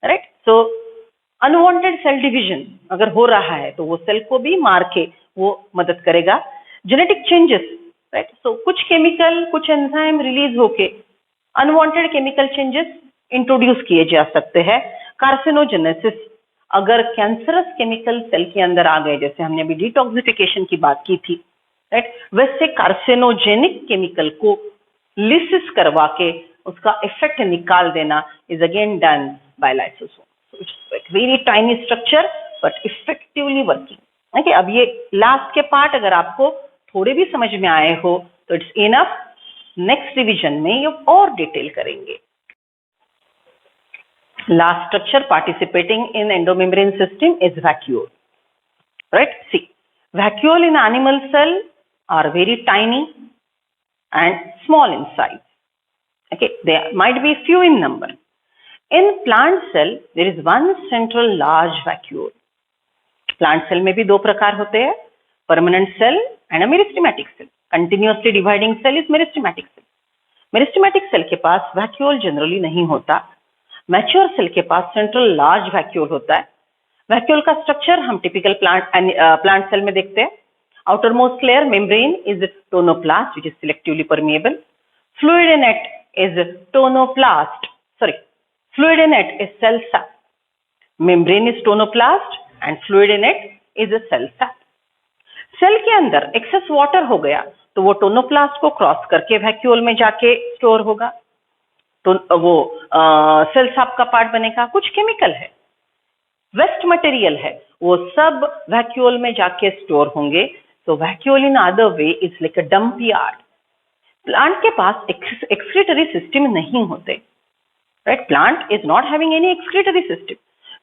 right. So unwanted cell division अगर हो रहा है तो वो सेल को भी मार के वो मदद करेगा. Genetic changes, right. So कुछ केमिकल, कुछ एंजाइम रिलीज होके अनवांटेड केमिकल चेंजेस इंट्रोड्यूस किए जा सकते हैं. कार्सिनोजेनेसिस, अगर कैंसरस केमिकल सेल के अंदर आ गए, जैसे हमने अभी डिटॉक्सिफिकेशन की बात की थी, राइट, वैसे कार्सिनोजेनिक केमिकल को लिसिस करवा के उसका इफेक्ट निकाल देना is again done by lysosome. It's very tiny structure but effectively working. Okay, अब ये लास्ट के पार्ट अगर आपको थोड़े भी समझ में आए हो तो इट्स इनफ. नेक्स्ट रिविजन में ये और डिटेल करेंगे. Last structure participating in endomembrane system is vacuole, right. See, vacuole in animal cell are very tiny and small in size. Okay, there might be few in number. In plant cell there is one central large vacuole. Plant cell में भी दो प्रकार होते हैं, permanent cell and a meristematic cell. Continuously dividing cell is meristematic cell. Meristematic cell के पास vacuole generally नहीं होता. मैच्योर सेल के पास सेंट्रल लार्ज वैक्यूल होता है. वैक्यूल का स्ट्रक्चर हम टिपिकल प्लांट सेल में देखते हैं. Outermost layer membrane is tonoplast which is selectively permeable. Fluid in it is fluid in it is cell sap. Membrane is tonoplast and fluid in it is a cell sap. Cell के अंदर एक्सेस वाटर हो गया तो वो टोनोप्लास्ट को क्रॉस करके वैक्यूल में जाके स्टोर होगा. तो वो सेल सैप का पार्ट बनेगा. कुछ केमिकल है, वेस्ट मटेरियल है, वो सब वैक्यूल में जाके स्टोर होंगे. तो vacuole in other way is like a dump yard. Plant के पास एक्सक्रीटरी सिस्टम नहीं होते, right. Plant is not having any excretory system.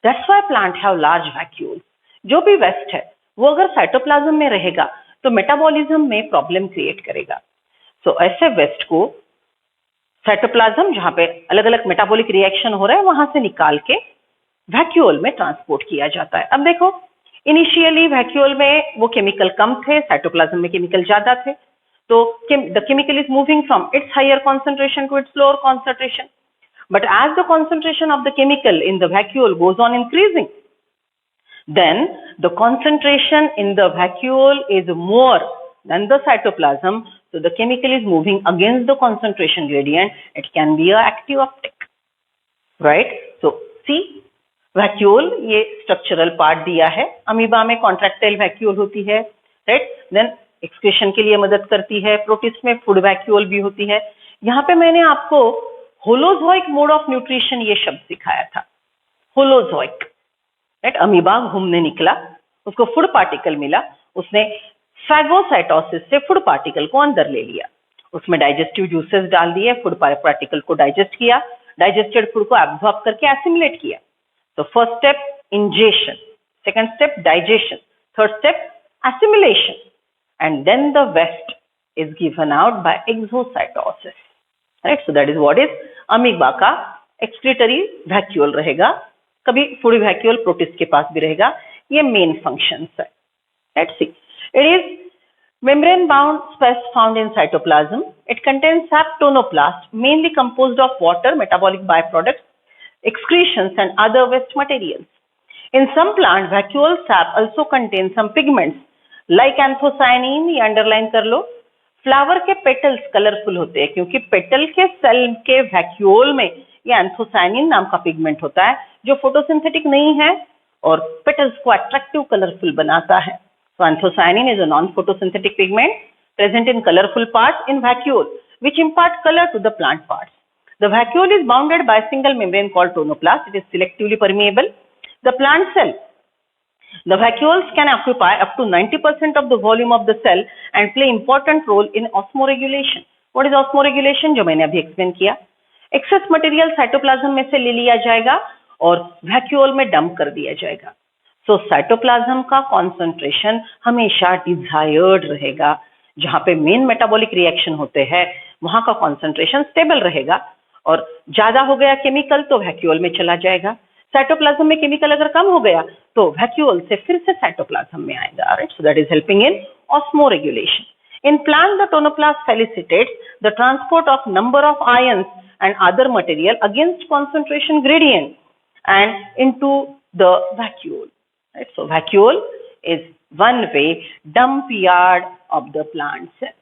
That's why plant have large vacuole. जो भी वेस्ट है वो अगर साइटोप्लाज्म में रहेगा तो मेटाबॉलिज्म में प्रॉब्लम क्रिएट करेगा. सो ऐसे वेस्ट को साइटोप्लाज्म जहां पे अलग अलग मेटाबॉलिक रिएक्शन हो रहा है वहां से निकाल के वैक्यूल में ट्रांसपोर्ट किया जाता है। अब देखो, इनिशियली वैक्यूल में वो केमिकल कम थे, साइटोप्लाज्म में केमिकल ज्यादा थे, तो the chemical is moving from its higher concentration to its lower concentration, but as the concentration of the chemical in the vacuole goes on increasing, then the concentration in the vacuole is more than the cytoplasm, so the chemical is moving against the concentration gradient. It can be a active uptake, right? So see, vacuole ये structural part दिया है, अमीबा में contractile vacuole होती है, right? Then excretion के लिए मदद करती है, प्रोटिस्ट में food vacuole भी होती है। यहाँ पे मैंने आपको होलोजोइक मोड ऑफ न्यूट्रिशन ये शब्द सिखाया था, होलोजोइक, राइट? अमीबा घूमने निकला, उसको फूड पार्टिकल मिला, उसने फैगोसाइटोसिस से फूड पार्टिकल को अंदर ले लिया, उसमें डाइजेस्टिव जूसेस डाल दिए, फूड पार्टिकल को डाइजेस्ट किया, डाइजेस्टेड फूड को एब्जॉर्ब करके एसिमिलेट किया। तो first step ingestion, second step digestion, third step assimilation, and then the waste is given out by exocytosis, right? So that is what is amoeba का एक्सक्रीटरी वैक्यूल रहेगा, कभी फूड वैक्यूल प्रोटिस्ट के पास भी रहेगा, ये मेन फंक्शंस है। Let's see, it is membrane bound space found in cytoplasm. It contains sap tonoplast, mainly composed of water, metabolic byproducts, excretions and other waste materials. In some plant, vacuole sap also contains some pigments like anthocyanin, ये अंडरलाइन कर लो। फ्लावर के पेटल्स कलरफुल होते हैं क्योंकि पेटल के सेल के वैक्यूल में ये एंथोसायनिन नाम का पिगमेंट होता है जो फोटोसिंथेटिक नहीं है और पेटल्स को अट्रैक्टिव कलरफुल बनाता है। So anthocyanin is a non-photosynthetic pigment present in colorful parts in vacuole, which impart color to the plant parts. The vacuole is bounded by a single membrane called tonoplast. It is selectively permeable. The plant cell, the vacuoles can occupy up to 90% of the volume of the cell and play important role in osmoregulation. What is osmoregulation? जो मैंने अभी explain किया। Excess material cytoplasm में से ले लिया जाएगा और vacuole में dump कर दिया जाएगा। तो साइटोप्लाज्म का कॉन्सेंट्रेशन हमेशा डिजायर्ड रहेगा, जहां पे मेन मेटाबॉलिक रिएक्शन होते हैं वहां का कॉन्सेंट्रेशन स्टेबल रहेगा, और ज्यादा हो गया केमिकल तो वैक्यूल में चला जाएगा। साइटोप्लाज्म में केमिकल अगर कम हो गया तो वैक्यूल से फिर से साइटोप्लाज्म में आएगा, right? So that is helping in osmoregulation. In plant the tonoplast facilitates the transport of number of ions and other material against concentration gradient and into the vacuole. Right? So vacuole is one way dump yard of the plant cell.